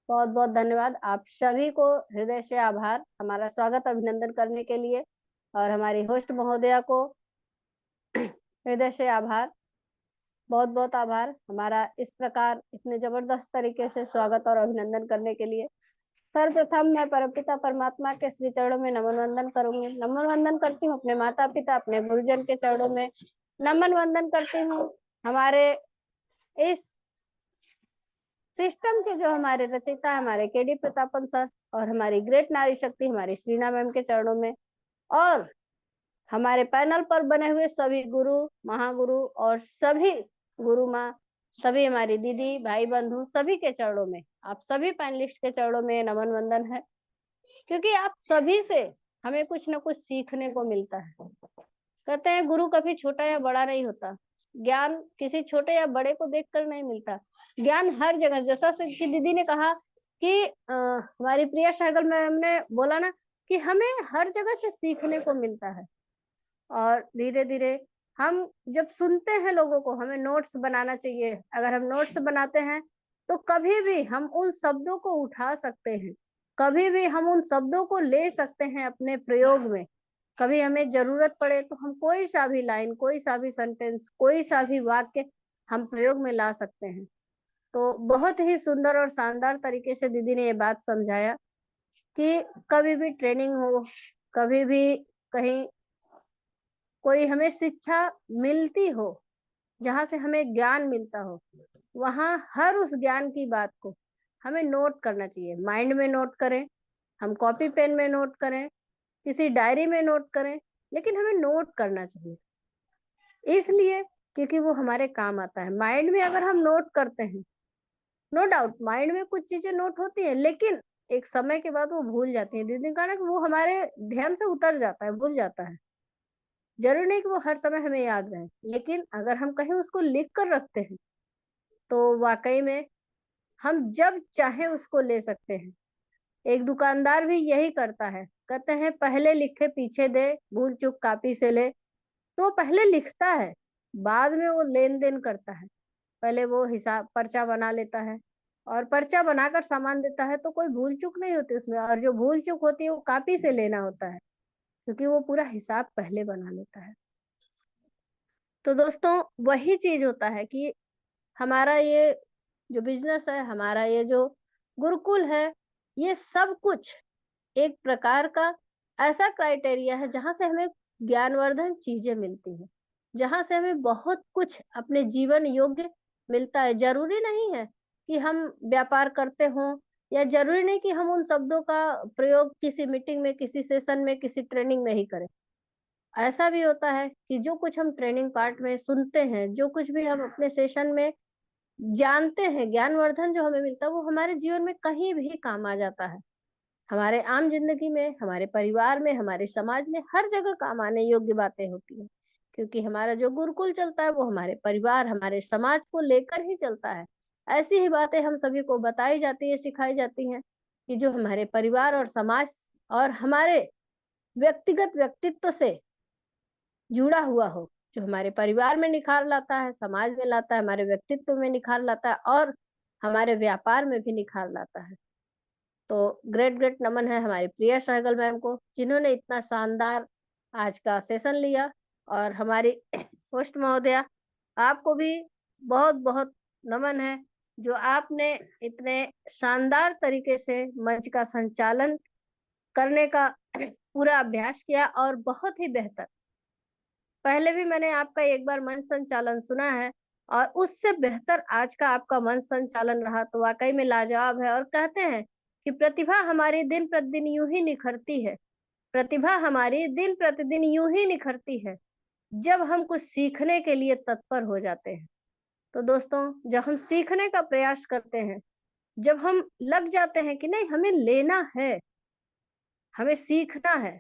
D: बहुत बहुत धन्यवाद। आप सभी को हृदय से आभार हमारा स्वागत अभिनंदन करने के लिए। और हमारी होस्ट महोदया को हृदय से आभार, बहुत बहुत आभार हमारा इस प्रकार इतने जबरदस्त तरीके से स्वागत और अभिनंदन करने के लिए। सर्वप्रथम मैं परमपिता परमात्मा के श्री चरणों में नमन वंदन करूंगी। नमन वंदन करती हूँ अपने माता पिता, अपने गुरुजन के चरणों में नमन वंदन करती हूँ। हमारे इस सिस्टम के जो हमारे रचयिता हमारे केडी प्रतापन सर और हमारी ग्रेट नारी शक्ति हमारी श्रीना मैम के चरणों में, और हमारे पैनल पर बने हुए सभी गुरु महागुरु और सभी गुरु माँ, सभी हमारी दीदी भाई बंधु सभी के चरणों में, आप सभी पैनलिस्ट के चरणों में नमन वंदन है, क्योंकि आप सभी से हमें कुछ न कुछ सीखने को मिलता है। कहते हैं गुरु कभी छोटा या बड़ा नहीं होता, ज्ञान किसी छोटे या बड़े को देखकर नहीं मिलता, ज्ञान हर जगह, जैसा कि दीदी ने कहा कि हमारी प्रिया सहगल मैम ने बोला ना कि हमें हर जगह से सीखने को मिलता है। और धीरे धीरे हम जब सुनते हैं लोगों को, हमें नोट्स बनाना चाहिए। अगर हम नोट्स बनाते हैं तो कभी भी हम उन शब्दों को उठा सकते हैं, कभी भी हम उन शब्दों को ले सकते हैं अपने प्रयोग में। कभी हमें जरूरत पड़े तो हम कोई सा भी लाइन, कोई सा भी सेंटेंस, कोई सा भी वाक्य हम प्रयोग में ला सकते हैं। तो बहुत ही सुंदर और शानदार तरीके से दीदी ने ये बात समझाया कि कभी भी ट्रेनिंग हो, कभी भी कहीं कोई हमें शिक्षा मिलती हो, जहाँ से हमें ज्ञान मिलता हो, वहाँ हर उस ज्ञान की बात को हमें नोट करना चाहिए। माइंड में नोट करें, हम कॉपी पेन में नोट करें, किसी डायरी में नोट करें, लेकिन हमें नोट करना चाहिए इसलिए क्योंकि वो हमारे काम आता है। माइंड में अगर हम नोट करते हैं, नो डाउट माइंड में कुछ चीजें नोट होती है, लेकिन एक समय के बाद वो भूल जाती है। दीदी ने कहा ना कि वो हमारे ध्यान से उतर जाता है, भूल जाता है। जरूरी नहीं कि वो हर समय हमें याद रहे, लेकिन अगर हम कहीं उसको लिख कर रखते हैं तो वाकई में हम जब चाहे उसको ले सकते हैं। एक दुकानदार भी यही करता है, कहते हैं पहले लिखे पीछे दे, भूल चूक कापी से ले। तो वो पहले लिखता है, बाद में वो लेन देन करता है। पहले वो हिसाब पर्चा बना लेता है, और पर्चा बनाकर सामान देता है तो कोई भूल चूक नहीं होती उसमें, और जो भूल चूक होती है वो कापी से लेना होता है, क्योंकि वो पूरा हिसाब पहले बना लेता है। तो दोस्तों वही चीज होता है कि हमारा ये जो बिजनेस है, हमारा ये जो गुरुकुल है, ये सब कुछ एक प्रकार का ऐसा क्राइटेरिया है जहां से हमें ज्ञानवर्धन चीजें मिलती हैं, जहां से हमें बहुत कुछ अपने जीवन योग्य मिलता है। जरूरी नहीं है कि हम व्यापार करते हों, या जरूरी नहीं कि हम उन शब्दों का प्रयोग किसी मीटिंग में, किसी सेशन में, किसी ट्रेनिंग में ही करें। ऐसा भी होता है कि जो कुछ हम ट्रेनिंग पार्ट में सुनते हैं, जो कुछ भी हम अपने सेशन में जानते हैं, ज्ञानवर्धन जो हमें मिलता है, वो हमारे जीवन में कहीं भी काम आ जाता है। हमारे आम जिंदगी में, हमारे परिवार में, हमारे समाज में, हर जगह काम आने योग्य बातें होती हैं, क्योंकि हमारा जो गुरुकुल चलता है वो हमारे परिवार, हमारे समाज को लेकर ही चलता है। ऐसी ही बातें हम सभी को बताई जाती है, सिखाई जाती हैं कि जो हमारे परिवार और समाज और हमारे व्यक्तिगत व्यक्तित्व से जुड़ा हुआ हो, जो हमारे परिवार में निखार लाता है, समाज में लाता है, हमारे व्यक्तित्व में निखार लाता है, और हमारे व्यापार में भी निखार लाता है। तो ग्रेट ग्रेट नमन है हमारी प्रिया सहगल मैम को, जिन्होंने इतना शानदार आज का सेशन लिया। और हमारी होस्ट महोदया, आपको भी बहुत बहुत नमन है, जो आपने इतने शानदार तरीके से मंच का संचालन करने का पूरा अभ्यास किया, और बहुत ही बेहतर। पहले भी मैंने आपका एक बार मंच संचालन सुना है, और उससे बेहतर आज का आपका मंच संचालन रहा, तो वाकई में लाजवाब है। और कहते हैं कि प्रतिभा हमारी दिन प्रतिदिन यूं ही निखरती है, प्रतिभा हमारी दिन प्रतिदिन यूं ही निखरती है जब हम कुछ सीखने के लिए तत्पर हो जाते हैं। तो दोस्तों, जब हम सीखने का प्रयास करते हैं, जब हम लग जाते हैं कि नहीं हमें लेना है, हमें सीखना है।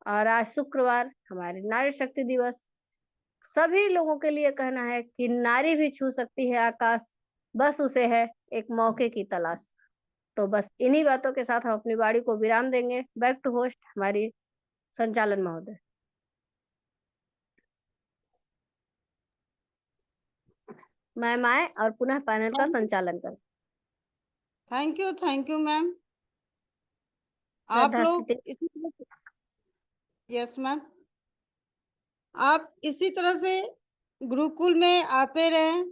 D: और आज शुक्रवार हमारे नारी शक्ति दिवस, सभी लोगों के लिए कहना है कि नारी भी छू सकती है आकाश, बस उसे है एक मौके की तलाश। तो बस इन्हीं बातों के साथ हम अपनी वाणी को विराम देंगे। बैक टू होस्ट हमारी संचालन महोदय। मैम आए और पुनः पैनल का संचालन करें।
B: Thank you ma'am. आप लोग यस मैम। आप इसी तरह से गुरुकुल में आते रहें।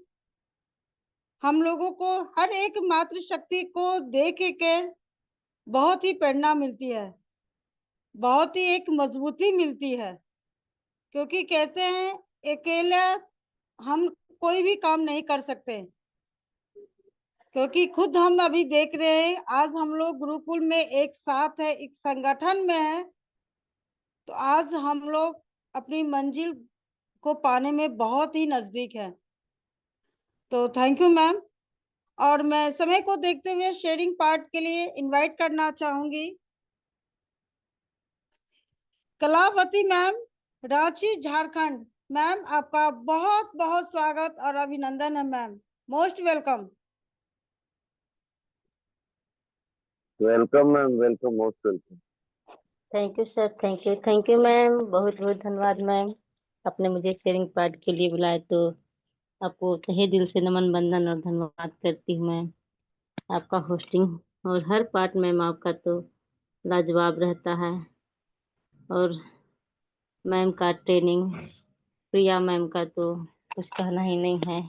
B: हम लोगों को हर एक मातृशक्ति को देख के बहुत ही प्रेरणा मिलती है, बहुत ही एक मजबूती मिलती है, क्योंकि कहते हैं अकेला हम कोई भी काम नहीं कर सकते, क्योंकि खुद हम अभी देख रहे हैं आज हम लोग गुरुकुल में एक साथ है, एक संगठन में है, तो आज हम लोग अपनी मंजिल को पाने में बहुत ही नजदीक है। तो थैंक यू मैम। और मैं समय को देखते हुए शेयरिंग पार्ट के लिए इनवाइट करना चाहूंगी कलावती मैम, रांची झारखंड। मैम आपका बहुत बहुत स्वागत और अभिनंदन है ma'am, most welcome.
E: Welcome ma'am, welcome, most welcome.
C: Thank you sir, thank you ma'am, बहुत बहुत धन्यवाद मैम। आपने मुझे शेयरिंग पार्ट के लिए बुलाया तो आपको तहे दिल से नमन बंदन और धन्यवाद करती हूँ मैम। आपका होस्टिंग और हर पार्ट मैम आपका तो लाजवाब रहता है। और मैम का ट्रेनिंग, प्रिया मैम का तो कुछ कहना ही नहीं है।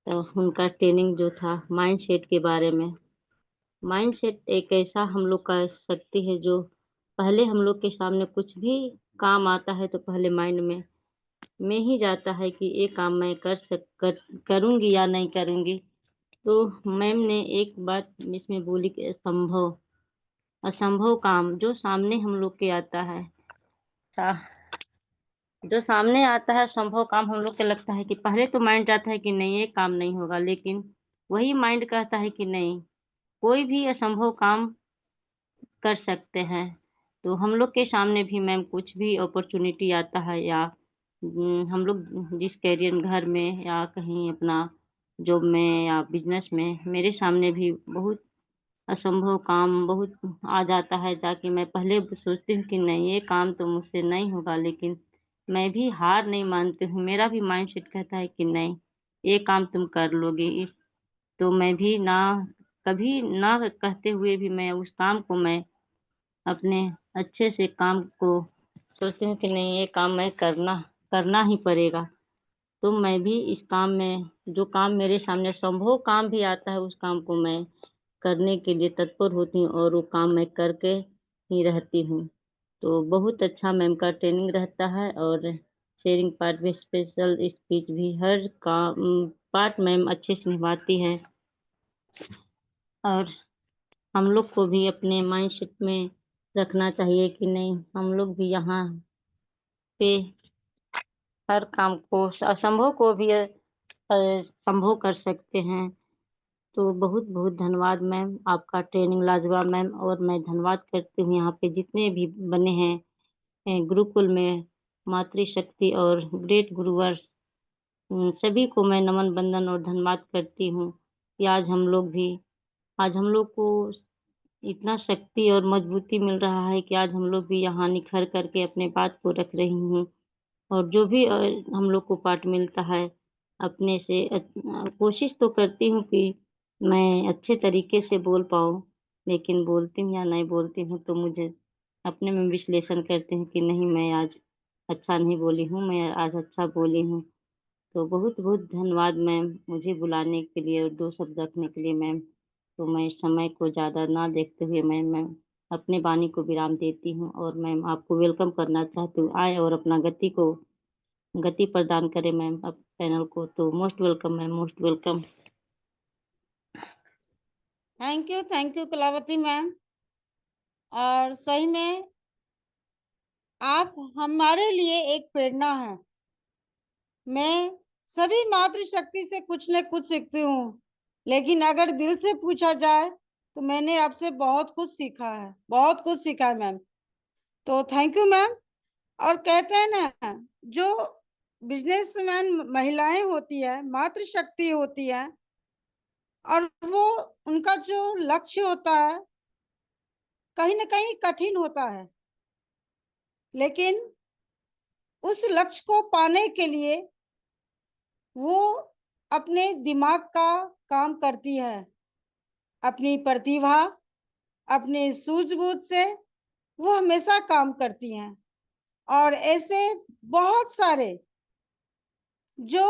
C: तो उनका ट्रेनिंग जो था माइंड सेट के बारे में, माइंड सेट एक ऐसा हम लोग का शक्ति है जो पहले हम लोग के सामने कुछ भी काम आता है तो पहले माइंड में ही जाता है कि ये काम मैं करूंगी या नहीं करूंगी। तो मैम ने एक बात इसमें बोली कि असंभव काम जो सामने हम लोग के आता है, जो सामने आता है संभव काम हम लोग के लगता है कि पहले तो माइंड जाता है कि नहीं ये काम नहीं होगा, लेकिन वही माइंड कहता है कि नहीं कोई भी असंभव काम कर सकते हैं। तो हम लोग के सामने भी मैम कुछ भी अपॉर्चुनिटी आता है या हम लोग जिस कैरियर घर में या कहीं अपना जॉब में या बिजनेस में, मेरे सामने भी बहुत असंभव काम बहुत आ जाता है, ताकि मैं पहले सोचती हूँ कि नहीं ये काम तो मुझसे नहीं होगा, लेकिन मैं भी हार नहीं मानती हूँ। मेरा भी माइंड सेट कहता है कि नहीं ये काम तुम कर लोगे। तो मैं भी ना कभी ना कहते हुए भी मैं उस काम को मैं अपने अच्छे से काम को सोचती हूँ कि नहीं ये काम मैं करना ही पड़ेगा। तो मैं भी इस काम में जो काम मेरे सामने संभव काम भी आता है उस काम को मैं करने के लिए तत्पर होती हूँ और वो काम मैं करके ही रहती हूँ। तो बहुत अच्छा मैम का ट्रेनिंग रहता है और शेयरिंग पार्ट भी, स्पेशल स्पीच भी, हर काम पार्ट मैम अच्छे से निभाती है। और हम लोग को भी अपने माइंडसेट में रखना चाहिए कि नहीं हम लोग भी यहाँ पे हर काम को असंभव को भी संभव कर सकते हैं। तो बहुत बहुत धन्यवाद मैम, आपका ट्रेनिंग लाजवाब मैम। और मैं धन्यवाद करती हूँ यहाँ पे जितने भी बने हैं गुरुकुल में मातृशक्ति और ग्रेट गुरुवर, सभी को मैं नमन बंदन और धन्यवाद करती हूँ कि आज हम लोग को इतना शक्ति और मजबूती मिल रहा है कि आज हम लोग भी यहाँ निखर करके अपने बात को रख रही हूँ। और जो भी हम लोग को पार्ट मिलता है अपने से कोशिश तो करती हूँ कि मैं अच्छे तरीके से बोल पाऊँ, लेकिन बोलती हूँ या नहीं बोलती हूँ तो मुझे अपने में विश्लेषण करती हूँ कि नहीं मैं आज अच्छा नहीं बोली हूँ, मैं आज अच्छा बोली हूँ। तो बहुत बहुत धन्यवाद मैम मुझे बुलाने के लिए और 2 शब्द रखने के लिए मैम। तो मैं समय को ज़्यादा ना देखते हुए मैं अपने वाणी को विराम देती हूँ और मैम आपको वेलकम करना चाहती हूँ। आए और अपना गति प्रदान करें मैम आप पैनल को। तो most welcome ma'am, most welcome.
B: Thank you Kalavati ma'am. और सही में आप हमारे लिए एक प्रेरणा है। मैं सभी मातृशक्ति से कुछ न कुछ सीखती हूँ, लेकिन अगर दिल से पूछा जाए तो मैंने आपसे बहुत कुछ सीखा है, बहुत कुछ सीखा है मैम। तो थैंक यू मैम। और कहते हैं ना जो बिजनेसमैन महिलाएं होती है, मातृशक्ति होती है, और वो उनका जो लक्ष्य होता है कहीं ना कहीं कठिन होता है, लेकिन उस लक्ष्य को पाने के लिए वो अपने दिमाग का काम करती है, अपनी प्रतिभा, अपने सूझबूझ से वो हमेशा काम करती हैं। और ऐसे बहुत सारे जो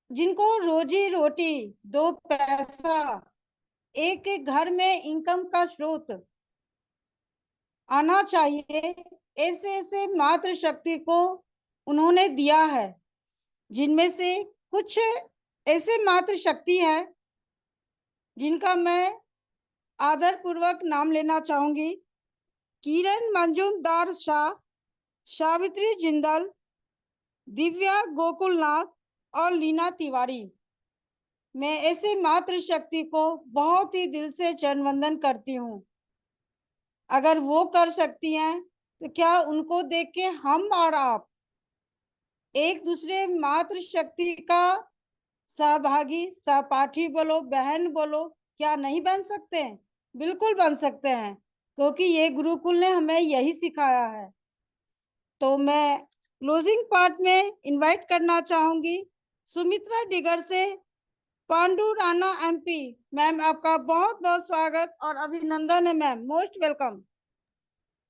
B: जिनको रोजी रोटी, दो पैसा, एक एक घर में इनकम का स्रोत आना चाहिए, ऐसे ऐसे मातृशक्ति को उन्होंने दिया है, जिनमें से कुछ ऐसे मातृशक्ति हैं जिनका मैं आदर पूर्वक नाम लेना चाहूंगी। किरण मंजूमदार शाह, सावित्री जिंदल, दिव्या गोकुलनाथ और लीना तिवारी। मैं ऐसे मातृशक्ति को बहुत ही दिल से चरण वंदन करती हूँ। अगर वो कर सकती हैं तो क्या उनको देख के हम और आप एक दूसरे मातृशक्ति का सहभागी, सहपाठी बोलो, बहन बोलो, क्या नहीं बन सकते हैं? बिल्कुल बन सकते हैं, क्योंकि ये गुरुकुल ने हमें यही सिखाया है। तो मैं क्लोजिंग पार्ट में इनवाइट करना चाहूंगी सुमित्रा डिगर से पांडु राणा MP। मैम, आपका बहुत बहुत स्वागत और अभिनंदन है ma'am. Most welcome.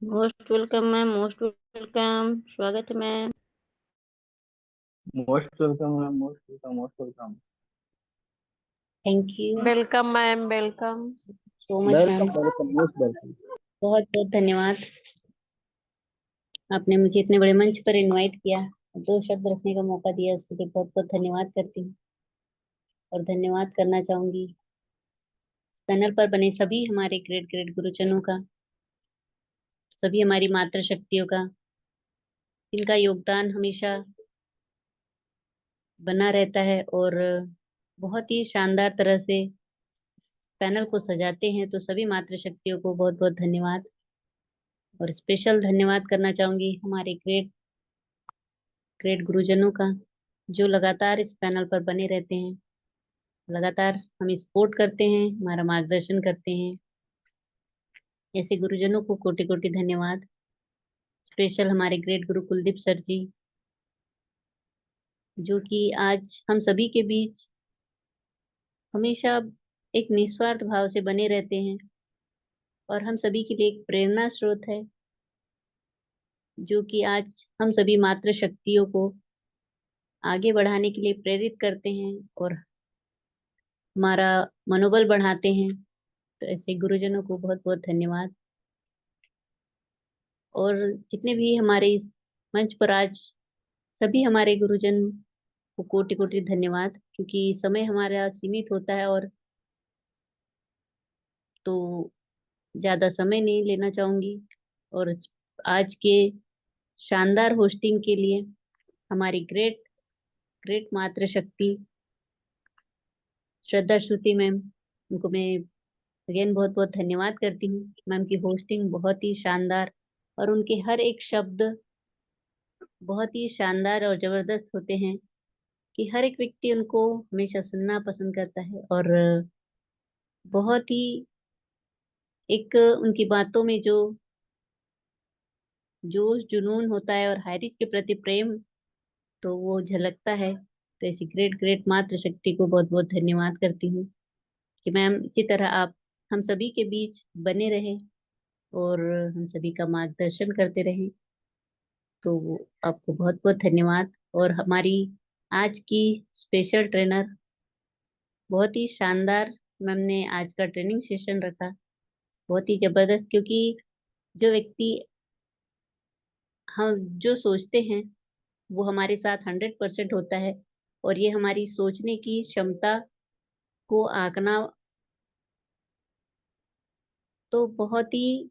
C: Most welcome ma'am, most welcome. स्वागत है ma'am.
F: Most welcome ma'am, most welcome, most welcome.
C: Thank you
G: welcome ma'am, welcome.
C: So much ma'am.
F: Welcome welcome, most welcome.
C: बहुत बहुत धन्यवाद, आपने मुझे इतने बड़े मंच पर इनवाइट किया, दो शब्द रखने का मौका दिया, उसके लिए बहुत बहुत धन्यवाद करती हूँ। और धन्यवाद करना चाहूंगी पैनल पर बने सभी हमारे ग्रेट ग्रेट गुरुजनों का, सभी हमारी मातृशक्तियों का, इनका योगदान हमेशा बना रहता है और बहुत ही शानदार तरह से पैनल को सजाते हैं। तो सभी मातृशक्तियों को बहुत बहुत धन्यवाद। और स्पेशल धन्यवाद करना चाहूंगी हमारे ग्रेट ग्रेट गुरुजनों का, जो लगातार इस पैनल पर बने रहते हैं, लगातार हमें सपोर्ट करते हैं, हमारा मार्गदर्शन करते हैं। ऐसे गुरुजनों को कोटि कोटि धन्यवाद। स्पेशल हमारे ग्रेट गुरु कुलदीप सर जी, जो कि आज हम सभी के बीच हमेशा एक निस्वार्थ भाव से बने रहते हैं और हम सभी के लिए एक प्रेरणा स्रोत है, जो कि आज हम सभी मातृशक्तियों को आगे बढ़ाने के लिए प्रेरित करते हैं और हमारा मनोबल बढ़ाते हैं। तो ऐसे गुरुजनों को बहुत बहुत धन्यवाद। और जितने भी हमारे इस मंच पर आज सभी हमारे गुरुजन को कोटि कोटि धन्यवाद, क्योंकि समय हमारा सीमित होता है और तो ज्यादा समय नहीं लेना चाहूंगी। और आज के शानदार होस्टिंग के लिए हमारी ग्रेट ग्रेट मातृशक्ति श्रद्धा श्रुति मैम, उनको मैं अगेन बहुत बहुत धन्यवाद करती हूँ। मैम की होस्टिंग बहुत ही शानदार और उनके हर एक शब्द बहुत ही शानदार और जबरदस्त होते हैं कि हर एक व्यक्ति उनको हमेशा सुनना पसंद करता है। और बहुत ही एक उनकी बातों में जो जोश जुनून होता है और हारिस के प्रति प्रेम, तो वो झलकता है। तो ऐसी ग्रेट ग्रेट मातृशक्ति को बहुत बहुत धन्यवाद करती हूँ कि मैम इसी तरह आप हम सभी के बीच बने रहे और हम सभी का मार्गदर्शन करते रहे। तो आपको बहुत बहुत धन्यवाद। और हमारी आज की स्पेशल ट्रेनर, बहुत ही शानदार मैम ने आज का ट्रेनिंग सेशन रखा, बहुत ही जबरदस्त, क्योंकि जो व्यक्ति हम जो सोचते हैं वो हमारे साथ 100% होता है। और ये हमारी सोचने की क्षमता को आंकना तो बहुत ही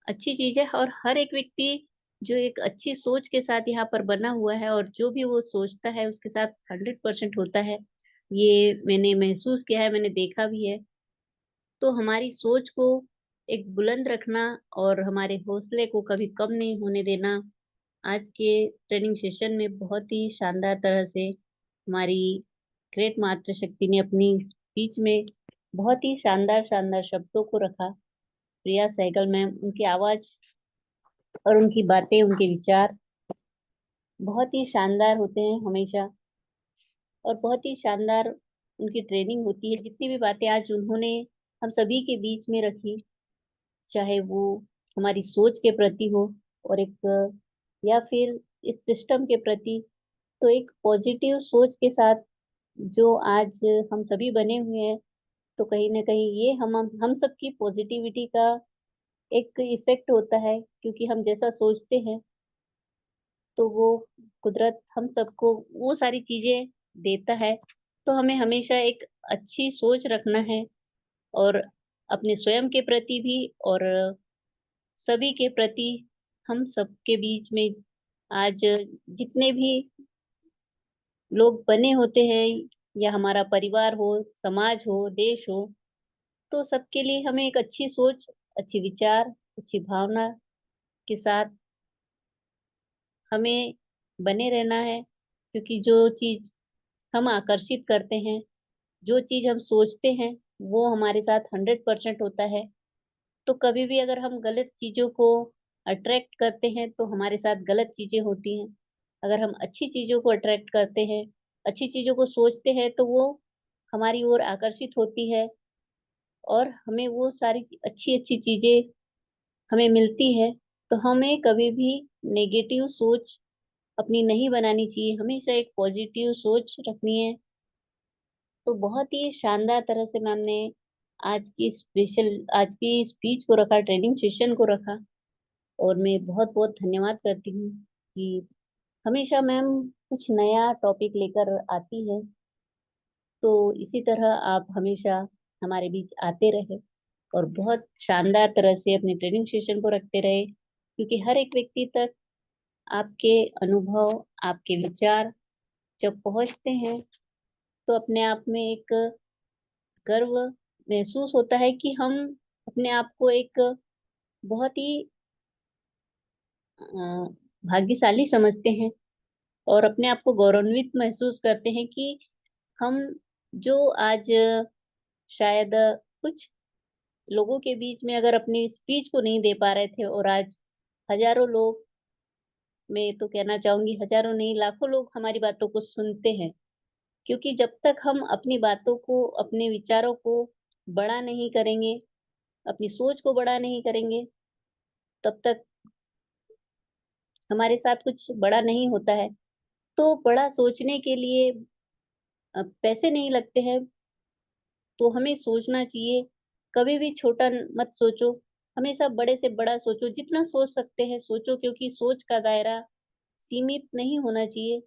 C: अच्छी चीज है। और हर एक व्यक्ति जो एक अच्छी सोच के साथ यहाँ पर बना हुआ है और जो भी वो सोचता है उसके साथ 100% होता है, ये मैंने महसूस किया है, मैंने देखा भी है। तो हमारी सोच को एक बुलंद रखना और हमारे हौसले को कभी कम नहीं होने देना, आज के ट्रेनिंग सेशन में बहुत ही शानदार तरह से हमारी ग्रेट मातृशक्ति ने अपनी स्पीच में बहुत ही शानदार शानदार शब्दों को रखा। प्रिया सहगल मैम, उनकी आवाज और उनकी बातें, उनके विचार बहुत ही शानदार होते हैं हमेशा, और बहुत ही शानदार उनकी ट्रेनिंग होती है। जितनी भी बातें आज उन्होंने हम सभी के बीच में रखी, चाहे वो हमारी सोच के प्रति हो और एक या फिर इस सिस्टम के प्रति, तो एक पॉजिटिव सोच के साथ जो आज हम सभी बने हुए हैं, तो कहीं ना कहीं ये हम सबकी पॉजिटिविटी का एक इफेक्ट होता है, क्योंकि हम जैसा सोचते हैं तो वो कुदरत हम सबको वो सारी चीजें देता है। तो हमें हमेशा एक अच्छी सोच रखना है, और अपने स्वयं के प्रति भी और सभी के प्रति। हम सबके बीच में आज जितने भी लोग बने होते हैं, या हमारा परिवार हो, समाज हो, देश हो, तो सबके लिए हमें एक अच्छी सोच, अच्छी विचार, अच्छी भावना के साथ हमें बने रहना है। क्योंकि जो चीज हम आकर्षित करते हैं, जो चीज हम सोचते हैं, वो हमारे साथ 100% होता है। तो कभी भी अगर हम गलत चीजों को अट्रैक्ट करते हैं तो हमारे साथ गलत चीजें होती हैं। अगर हम अच्छी चीजों को अट्रैक्ट करते हैं, अच्छी चीजों को सोचते हैं, तो वो हमारी ओर आकर्षित होती है, और हमें वो सारी अच्छी अच्छी चीजें हमें मिलती है। तो हमें कभी भी नेगेटिव सोच अपनी नहीं बनानी चाहिए, हमेशा एक पॉजिटिव सोच रखनी है। तो बहुत ही शानदार तरह से मैम ने आज की स्पीच को रखा, ट्रेनिंग सेशन को रखा, और मैं बहुत बहुत धन्यवाद करती हूँ कि हमेशा मैम कुछ नया टॉपिक लेकर आती है। तो इसी तरह आप हमेशा हमारे बीच आते रहे, और बहुत शानदार तरह से अपने ट्रेनिंग सेशन को रखते रहे, क्योंकि हर एक व्यक्ति तक आपके अनुभव, आपके विचार जब पहुंचते हैं, तो अपने आप में एक गर्व महसूस होता है कि हम अपने आप को एक बहुत ही भाग्यशाली समझते हैं, और अपने आप को गौरवान्वित महसूस करते हैं कि हम जो आज शायद कुछ लोगों के बीच में अगर अपनी स्पीच को नहीं दे पा रहे थे, और आज हजारों लोग, मैं तो कहना चाहूंगी हजारों नहीं लाखों लोग हमारी बातों को सुनते हैं। क्योंकि जब तक हम अपनी बातों को, अपने विचारों को बड़ा नहीं करेंगे, अपनी सोच को बड़ा नहीं करेंगे, तब तक हमारे साथ कुछ बड़ा नहीं होता है। तो बड़ा सोचने के लिए पैसे नहीं लगते हैं, तो हमें सोचना चाहिए। कभी भी छोटा मत सोचो, हमेशा बड़े से बड़ा सोचो, जितना सोच सकते हैं सोचो, क्योंकि सोच का दायरा सीमित नहीं होना चाहिए।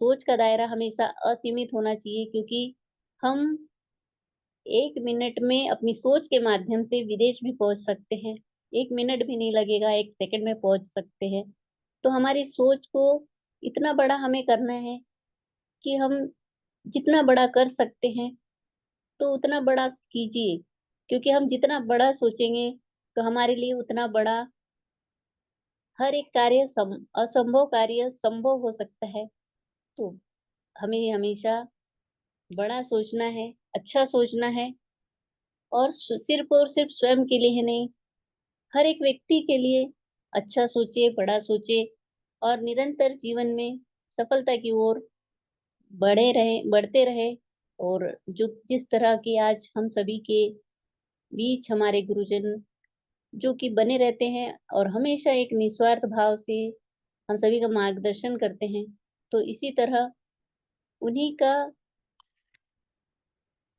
C: सोच का दायरा हमेशा असीमित होना चाहिए, क्योंकि हम 1 मिनट में अपनी सोच के माध्यम से विदेश भी पहुंच सकते हैं। 1 मिनट भी नहीं लगेगा, 1 सेकंड में पहुंच सकते हैं। तो हमारी सोच को इतना बड़ा हमें करना है कि हम जितना बड़ा कर सकते हैं तो उतना बड़ा कीजिए, क्योंकि हम जितना बड़ा सोचेंगे तो हमारे लिए उतना बड़ा हर एक कार्य असंभव कार्य संभव हो सकता है। तो हमें हमेशा बड़ा सोचना है, अच्छा सोचना है, और सिर्फ और सिर्फ स्वयं के लिए ही नहीं, हर एक व्यक्ति के लिए अच्छा सोचे, बड़ा सोचे, और निरंतर जीवन में सफलता की ओर बढ़ते रहे। और जो जिस तरह की आज हम सभी के बीच हमारे गुरुजन जो कि बने रहते हैं, और हमेशा एक निस्वार्थ भाव से हम सभी का मार्गदर्शन करते हैं, तो इसी तरह उन्हीं का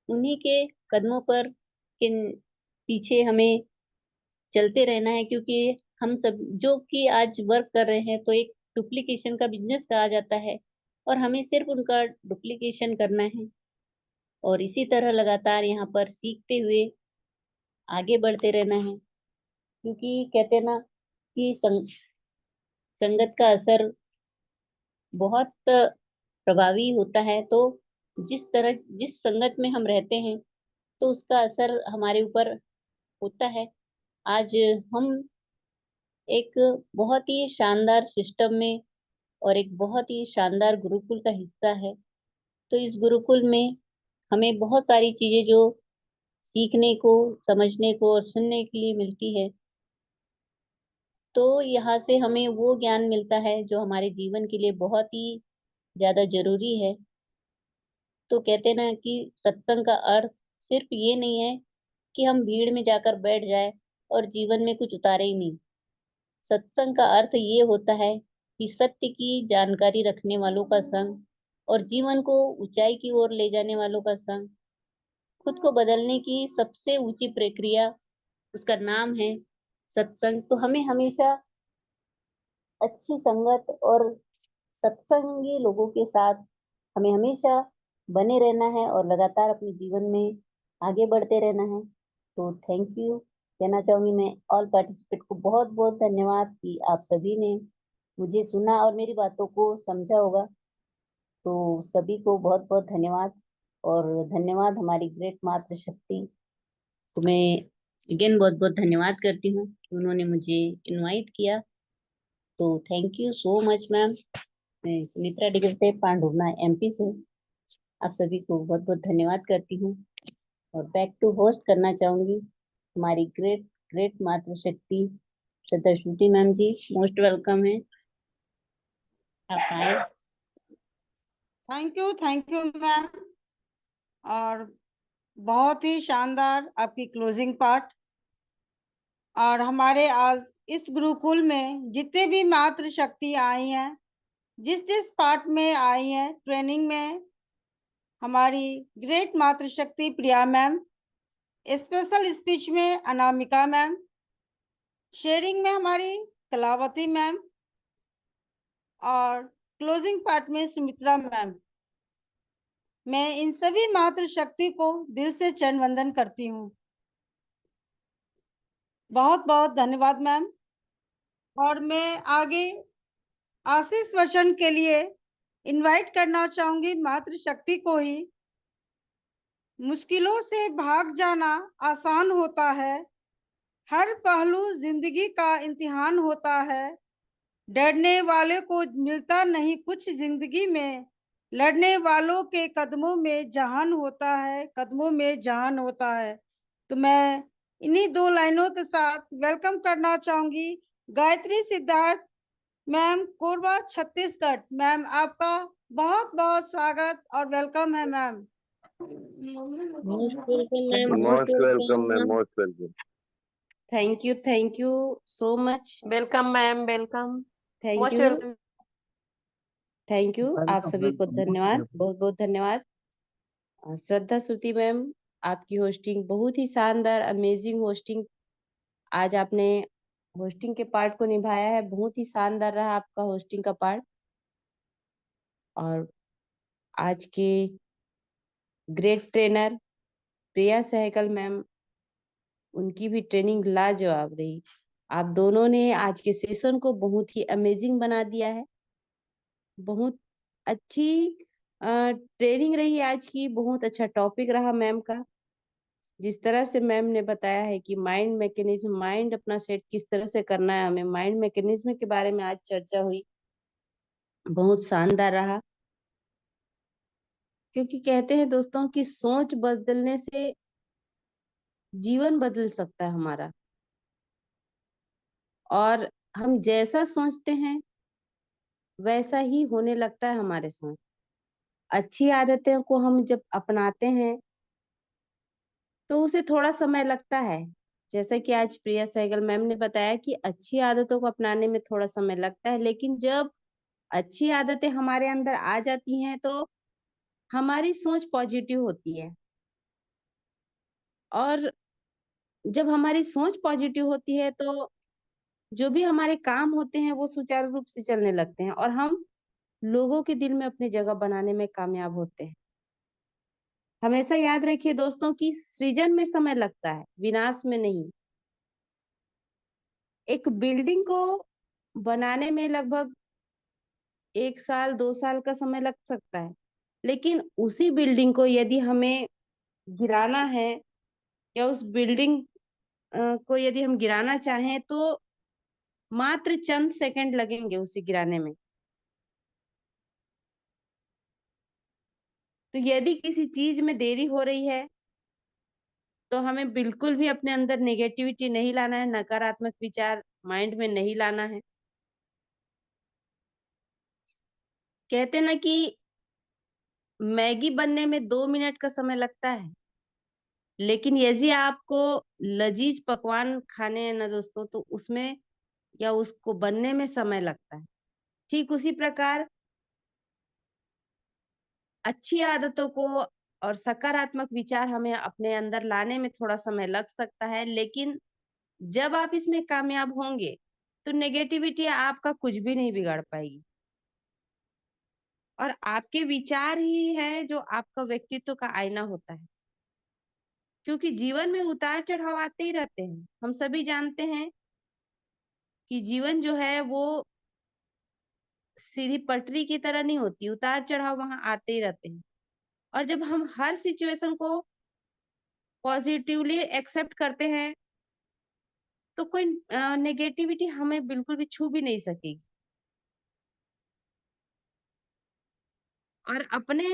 C: उन्हीं के कदमों पर के पीछे हमें चलते रहना है। क्योंकि हम सब जो कि आज वर्क कर रहे हैं, तो एक डुप्लीकेशन का बिजनेस कहा जाता है, और हमें सिर्फ उनका डुप्लीकेशन करना है, और इसी तरह लगातार यहाँ पर सीखते हुए आगे बढ़ते रहना है। क्योंकि कहते हैं ना कि संगत का असर बहुत प्रभावी होता है। तो जिस संगत में हम रहते हैं, तो उसका असर हमारे ऊपर होता है। आज हम एक बहुत ही शानदार सिस्टम में और एक बहुत ही शानदार गुरुकुल का हिस्सा है। तो इस गुरुकुल में हमें बहुत सारी चीजें जो सीखने को, समझने को और सुनने के लिए मिलती है। तो यहाँ से हमें वो ज्ञान मिलता है जो हमारे जीवन के लिए बहुत ही ज्यादा जरूरी है। तो कहते हैं ना कि सत्संग का अर्थ सिर्फ ये नहीं है कि हम भीड़ में जाकर बैठ जाए और जीवन में कुछ उतारे ही नहीं। सत्संग का अर्थ ये होता है कि सत्य की जानकारी रखने वालों का संग और जीवन को ऊंचाई की ओर ले जाने वालों का संग, खुद को बदलने की सबसे ऊंची प्रक्रिया, उसका नाम है सत्संग। तो हमें हमेशा अच्छी संगत और सत्संगी लोगों के साथ हमें हमेशा बने रहना है और लगातार अपने जीवन में आगे बढ़ते रहना है। तो थैंक यू कहना चाहूंगी मैं ऑल पार्टिसिपेट को, बहुत बहुत धन्यवाद कि आप सभी ने मुझे सुना और मेरी बातों को समझा होगा। तो सभी को बहुत बहुत धन्यवाद। और धन्यवाद हमारी ग्रेट मातृ शक्ति को मैं अगेन बहुत बहुत धन्यवाद करती हूँ कि उन्होंने मुझे इनवाइट किया। तो thank you so much ma'am. मैं सुमित्रा डिगर से, पांडुर्ना एमपी से आप सभी को बहुत बहुत धन्यवाद करती हूँ। और बैक टू होस्ट करना चाहूंगी हमारी ग्रेट ग्रेट मातृशक्ति श्रद्धा मैम जी, मोस्ट वेलकम है, आप आए।
B: Thank you ma'am. और बहुत ही शानदार आपकी क्लोजिंग पार्ट। और हमारे आज इस गुरुकुल में जितने भी मातृ शक्ति आई हैं, जिस जिस पार्ट में आई हैं ट्रेनिंग में, हमारी ग्रेट मातृ शक्ति प्रिया मैम, स्पेशल स्पीच में अनामिका मैम, शेयरिंग में हमारी कलावती मैम, और क्लोजिंग पार्ट में सुमित्रा मैम। मैं इन सभी मातृ शक्ति को दिल से चरण वंदन करती हूँ। बहुत बहुत धन्यवाद मैम। और मैं आगे आशीष वचन के लिए इनवाइट करना चाहूंगी मातृ शक्ति को ही। मुश्किलों से भाग जाना आसान होता है, हर पहलू जिंदगी का इम्तिहान होता है, डरने वाले को मिलता नहीं कुछ जिंदगी में, लड़ने वालों के कदमों में जहान होता है, कदमों में जहान होता है। तो मैं इन्हीं दो लाइनों के साथ वेलकम करना चाहूंगी गायत्री सिद्धार्थ मैम, कोरबा छत्तीसगढ़। मैम आपका बहुत बहुत स्वागत और वेलकम है ma'am.
C: Most welcome ma'am, most
E: Most welcome,
C: welcome
E: ma'am.
C: Ma'am.
E: Most welcome.
G: Thank you so much.
H: Welcome ma'am, welcome,
G: Thank
H: most
G: you,
H: welcome.
G: thank you। आप
F: वेलकम
G: सभी को
F: वेलकम
G: धन्यवाद, बहुत बहुत धन्यवाद। श्रद्धा श्रुति मैम, आपकी होस्टिंग बहुत ही शानदार, अमेजिंग होस्टिंग। आज आपने होस्टिंग के पार्ट को निभाया है, बहुत ही शानदार रहा आपका होस्टिंग का पार्ट। और आज के ग्रेट ट्रेनर प्रिया सहगल मैम, उनकी भी ट्रेनिंग लाजवाब रही। आप दोनों ने आज के सेशन को बहुत ही अमेजिंग बना दिया है। बहुत अच्छी ट्रेनिंग रही आज की, बहुत अच्छा टॉपिक रहा मैम का। जिस तरह से मैम ने बताया है कि माइंड मैकेनिज्म, माइंड अपना सेट किस तरह से करना है, हमें माइंड मैकेनिज्म के बारे में आज चर्चा हुई, बहुत शानदार रहा। क्योंकि कहते हैं दोस्तों कि सोच बदलने से जीवन बदल सकता है हमारा। और हम जैसा सोचते हैं वैसा ही होने लगता है हमारे साथ। अच्छी आदतों को हम जब अपनाते हैं तो उसे थोड़ा समय लगता है। जैसा कि आज प्रिया सहगल मैम ने बताया कि अच्छी आदतों को अपनाने में थोड़ा समय लगता है, लेकिन जब अच्छी आदतें हमारे अंदर आ जाती हैं तो हमारी सोच पॉजिटिव होती है। और जब हमारी सोच पॉजिटिव होती है तो जो भी हमारे काम होते हैं वो सुचारू रूप से चलने लगते हैं और हम लोगों के दिल में अपनी जगह बनाने में कामयाब होते हैं। हमेशा याद रखिए दोस्तों कि सृजन में समय लगता है, विनाश में नहीं। एक बिल्डिंग को बनाने में लगभग 1 साल 2 साल का समय लग सकता है, लेकिन उसी बिल्डिंग को यदि हमें गिराना है या उस बिल्डिंग को यदि हम गिराना चाहें तो मात्र चंद सेकंड लगेंगे उसे गिराने में। तो यदि किसी चीज में देरी हो रही है तो हमें बिल्कुल भी अपने अंदर नेगेटिविटी नहीं लाना है, नकारात्मक विचार माइंड में नहीं लाना है। कहते ना कि मैगी बनने में 2 मिनट का समय लगता है, लेकिन यदि आपको लजीज पकवान खाने हैं ना दोस्तों, तो उसमें या उसको बनने में समय लगता है। ठीक उसी प्रकार अच्छी आदतों को और सकारात्मक विचार हमें अपने अंदर लाने में थोड़ा समय लग सकता है, लेकिन जब आप इसमें कामयाब होंगे, तो नेगेटिविटी आपका कुछ भी नहीं बिगाड़ पाएगी। और आपके विचार ही हैं जो आपका व्यक्तित्व का आईना होता है। क्योंकि जीवन में उतार-चढ़ाव आते ही रहते हैं। हम सभी जानते हैं कि जीवन जो है वो सीधी पटरी की तरह नहीं होती, उतार-चढ़ाव वहाँ आते ही रहते हैं। और जब हम हर सिचुएशन को पॉजिटिवली एक्सेप्ट करते हैं, तो कोई नेगेटिविटी हमें बिल्कुल भी छू भी नहीं सकेगी। और अपने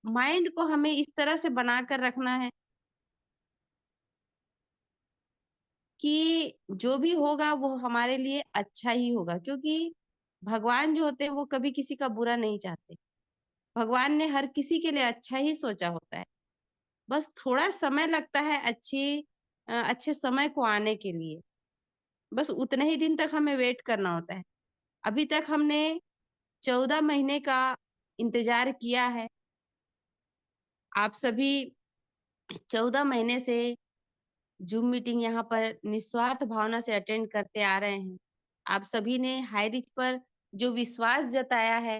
G: माइंड को हमें इस तरह से बनाकर रखना है कि जो भी होगा वो हमारे लिए अच्छा ही होगा, क्योंकि भगवान जो होते हैं वो कभी किसी का बुरा नहीं चाहते। भगवान ने हर किसी के लिए अच्छा ही सोचा होता है। बस थोड़ा समय लगता है अच्छे समय को आने के लिए। बस उतने ही दिन तक हमें वेट करना होता है। अभी तक हमने 14 महीने का इंतज़ार किया है। आप सभी 14 महीने से ज़ूम मीटिंग यहाँ पर निस्वार्थ भावना से अटेंड करते आ रहे हैं। आप सभी ने हाई रिच पर जो विश्वास जताया है,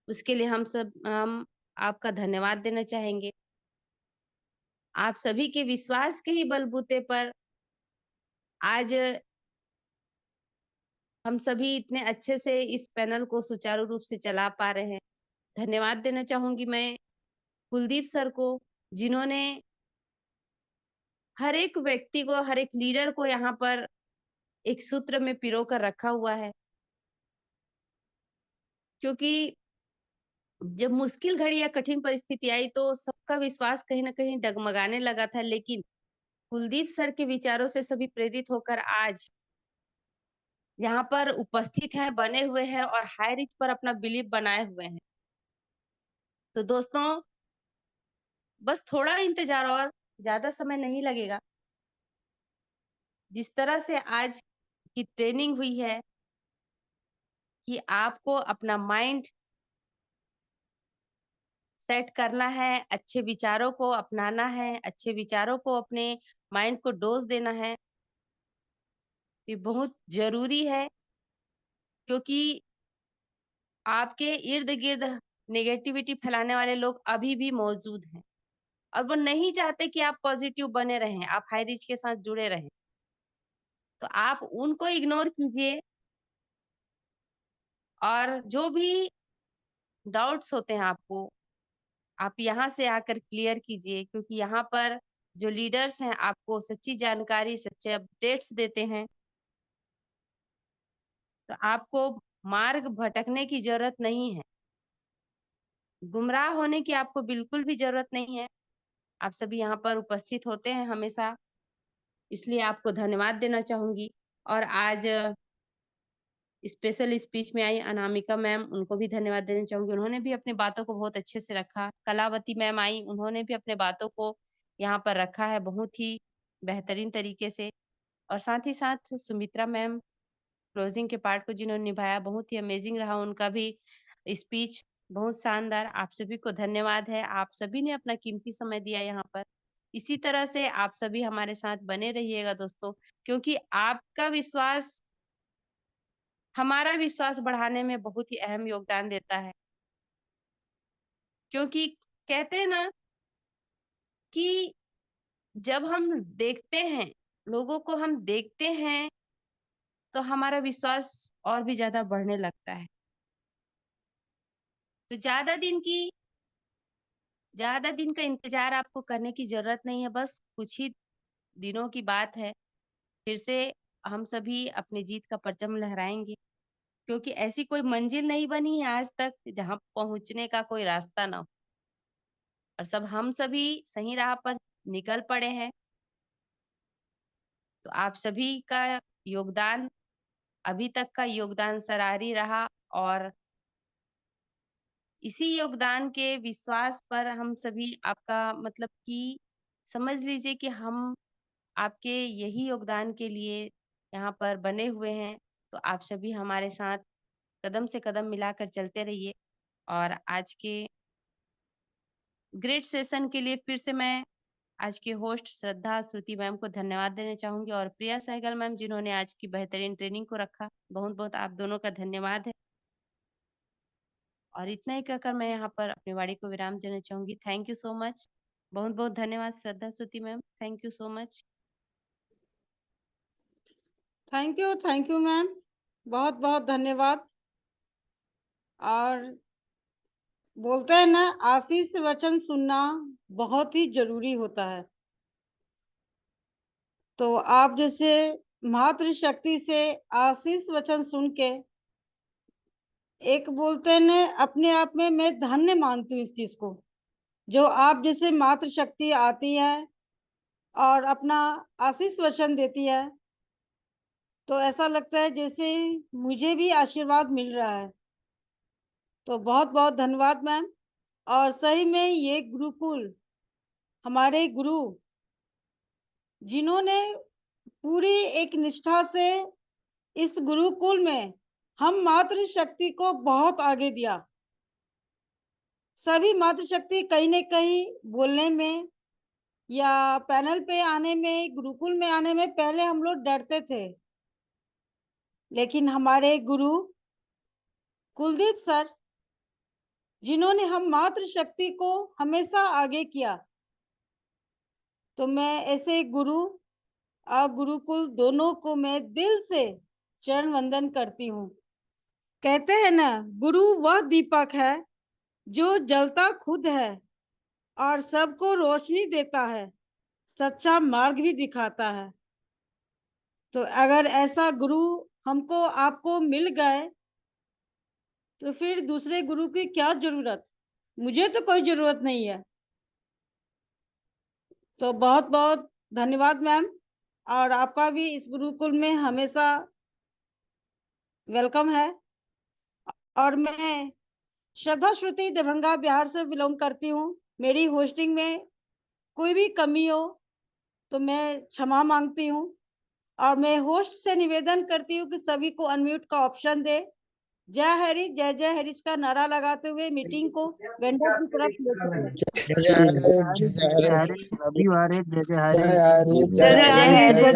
G: उसके लिए हम आपका धन्यवाद देना चाहेंगे। आप सभी के विश्वास के ही बलबूते पर आज हम सभी इतने अच्छे से इस पैनल को सुचारू रूप से चला पा रहे हैं। धन्यवाद देना चाहूँगी मैं कुलदीप सर को, जिन्होंने हर एक व्यक्ति को, हर एक लीडर को यहाँ पर एक सूत्र में पिरो कर रखा हुआ है। क्योंकि जब मुश्किल घड़ी या कठिन परिस्थिति आई तो सबका विश्वास कहीं न कहीं डगमगाने लगा था, लेकिन कुलदीप सर के विचारों से सभी प्रेरित होकर आज यहाँ पर उपस्थित हैं, बने हुए हैं और हाई रिच पर अपना बिलीव बनाए हुए हैं। तो दोस्तों, बस थोड़ा इंतज़ार और ज़्यादा समय नहीं लगेगा। जिस तरह से आज की ट्रेनिंग हुई है कि आपको अपना माइंड सेट करना है, अच्छे विचारों को अपनाना है, अच्छे विचारों को अपने माइंड को डोज़ देना है। ये बहुत ज़रूरी है, क्योंकि आपके इर्द-गिर्द नेगेटिविटी फैलाने वाले लोग अभी भी मौजूद हैं और वो नहीं चाहते कि आप पॉज़िटिव बने रहें, आप हाई रिच के साथ जुड़े रहें। तो आप उनको इग्नोर कीजिए और जो भी डाउट्स होते हैं आपको, आप यहाँ से आकर क्लियर कीजिए, क्योंकि यहाँ पर जो लीडर्स हैं आपको सच्ची जानकारी, सच्चे अपडेट्स देते हैं। तो आपको मार्ग भटकने की ज़रूरत नहीं है। गुमराह होने की आपको बिल्कुल भी ज़रूरत नहीं है। आप सभी यहाँ पर उपस्थित होते हैं हमेशा, इसलिए आपको धन्यवाद देना चाहूँगी। और आज स्पेशल स्पीच में आई अनामिका मैम, उनको भी धन्यवाद देना चाहूँगी। उन्होंने भी अपनी बातों को बहुत अच्छे से रखा। कलावती मैम आई, उन्होंने भी अपने बातों को यहाँ पर रखा है बहुत ही बेहतरीन तरीके से। और साथ ही साथ सुमित्रा मैम, क्लोजिंग के पार्ट को जिन्होंने निभाया, बहुत ही अमेजिंग रहा उनका भी स्पीच, बहुत शानदार। आप सभी को धन्यवाद है। आप सभी ने अपना कीमती समय दिया यहाँ पर। इसी तरह से आप सभी हमारे साथ बने रहिएगा दोस्तों, क्योंकि आपका विश्वास हमारा विश्वास बढ़ाने में बहुत ही अहम योगदान देता है। क्योंकि कहते हैं ना कि जब हम देखते हैं, लोगों को हम देखते हैं, तो हमारा विश्वास और भी ज़्यादा बढ़ने लगता है। तो ज़्यादा दिन का इंतज़ार आपको करने की ज़रूरत नहीं है, बस कुछ ही दिनों की बात है। फिर से हम सभी अपनी जीत का परचम लहराएँगे, क्योंकि ऐसी कोई मंजिल नहीं बनी है आज तक जहाँ पहुँचने का कोई रास्ता ना हो। और हम सभी सही राह पर निकल पड़े हैं। तो आप सभी का योगदान, अभी तक का योगदान सराहनीय रहा और इसी योगदान के विश्वास पर हम सभी आपका मतलब कि समझ लीजिए कि हम आपके यही योगदान के लिए यहाँ पर बने हुए हैं। तो आप सभी हमारे साथ कदम से कदम मिलाकर चलते रहिए। और आज के ग्रेट सेशन के लिए फिर से मैं आज की होस्ट श्रद्धा श्रुति मैम को धन्यवाद देना चाहूंगी, और प्रिया सहगल मैम जिन्होंने आज की बेहतरीन ट्रेनिंग को रखा, बहुत बहुत आप दोनों का धन्यवाद है। और इतना ही कहकर मैं यहाँ पर अपनी वाणी को विराम देना चाहूंगी। थैंक यू सो मच, बहुत बहुत धन्यवाद Shraddha Shruti ma'am, thank you so much.
B: Thank you ma'am, बहुत बहुत धन्यवाद। और बोलते हैं ना, आशीष वचन सुनना बहुत ही जरूरी होता है। तो आप जैसे मातृशक्ति से आशीष वचन सुन के एक बोलते हैं ना, अपने आप में मैं धन्य मानती हूँ इस चीज को, जो आप जैसे मातृशक्ति आती है और अपना आशीष वचन देती है, तो ऐसा लगता है जैसे मुझे भी आशीर्वाद मिल रहा है। तो बहुत बहुत धन्यवाद मैम। और सही में ये गुरुकुल, हमारे गुरु जिन्होंने पूरी एक निष्ठा से इस गुरुकुल में हम मातृशक्ति को बहुत आगे दिया। सभी मातृशक्ति कहीं न कहीं बोलने में या पैनल पे आने में, गुरुकुल में आने में पहले हम लोग डरते थे, लेकिन हमारे गुरु कुलदीप सर, जिन्होंने हम मातृशक्ति को हमेशा आगे किया, तो मैं ऐसे गुरु और गुरुकुल दोनों को मैं दिल से चरण वंदन करती हूँ। कहते हैं ना, गुरु वह दीपक है जो जलता खुद है और सबको रोशनी देता है, सच्चा मार्ग भी दिखाता है। तो अगर ऐसा गुरु हमको आपको मिल गए, तो फिर दूसरे गुरु की क्या जरूरत? मुझे तो कोई जरूरत नहीं है। तो बहुत बहुत धन्यवाद मैम, और आपका भी इस गुरुकुल में हमेशा वेलकम है। और मैं श्रद्धा श्रुति दरभंगा बिहार से बिलोंग करती हूँ। मेरी होस्टिंग में कोई भी कमी हो तो मैं क्षमा मांगती हूँ, और मैं होस्ट से निवेदन करती हूँ कि सभी को अनम्यूट का ऑप्शन दे। जय हरिश, जय जय हरिश का नारा लगाते हुए मीटिंग को वेंडर की तरफ ले चलिए।
F: जय हरे जय हरे
I: रविवार जय जय
F: जय
I: हरे
F: हरे जय जय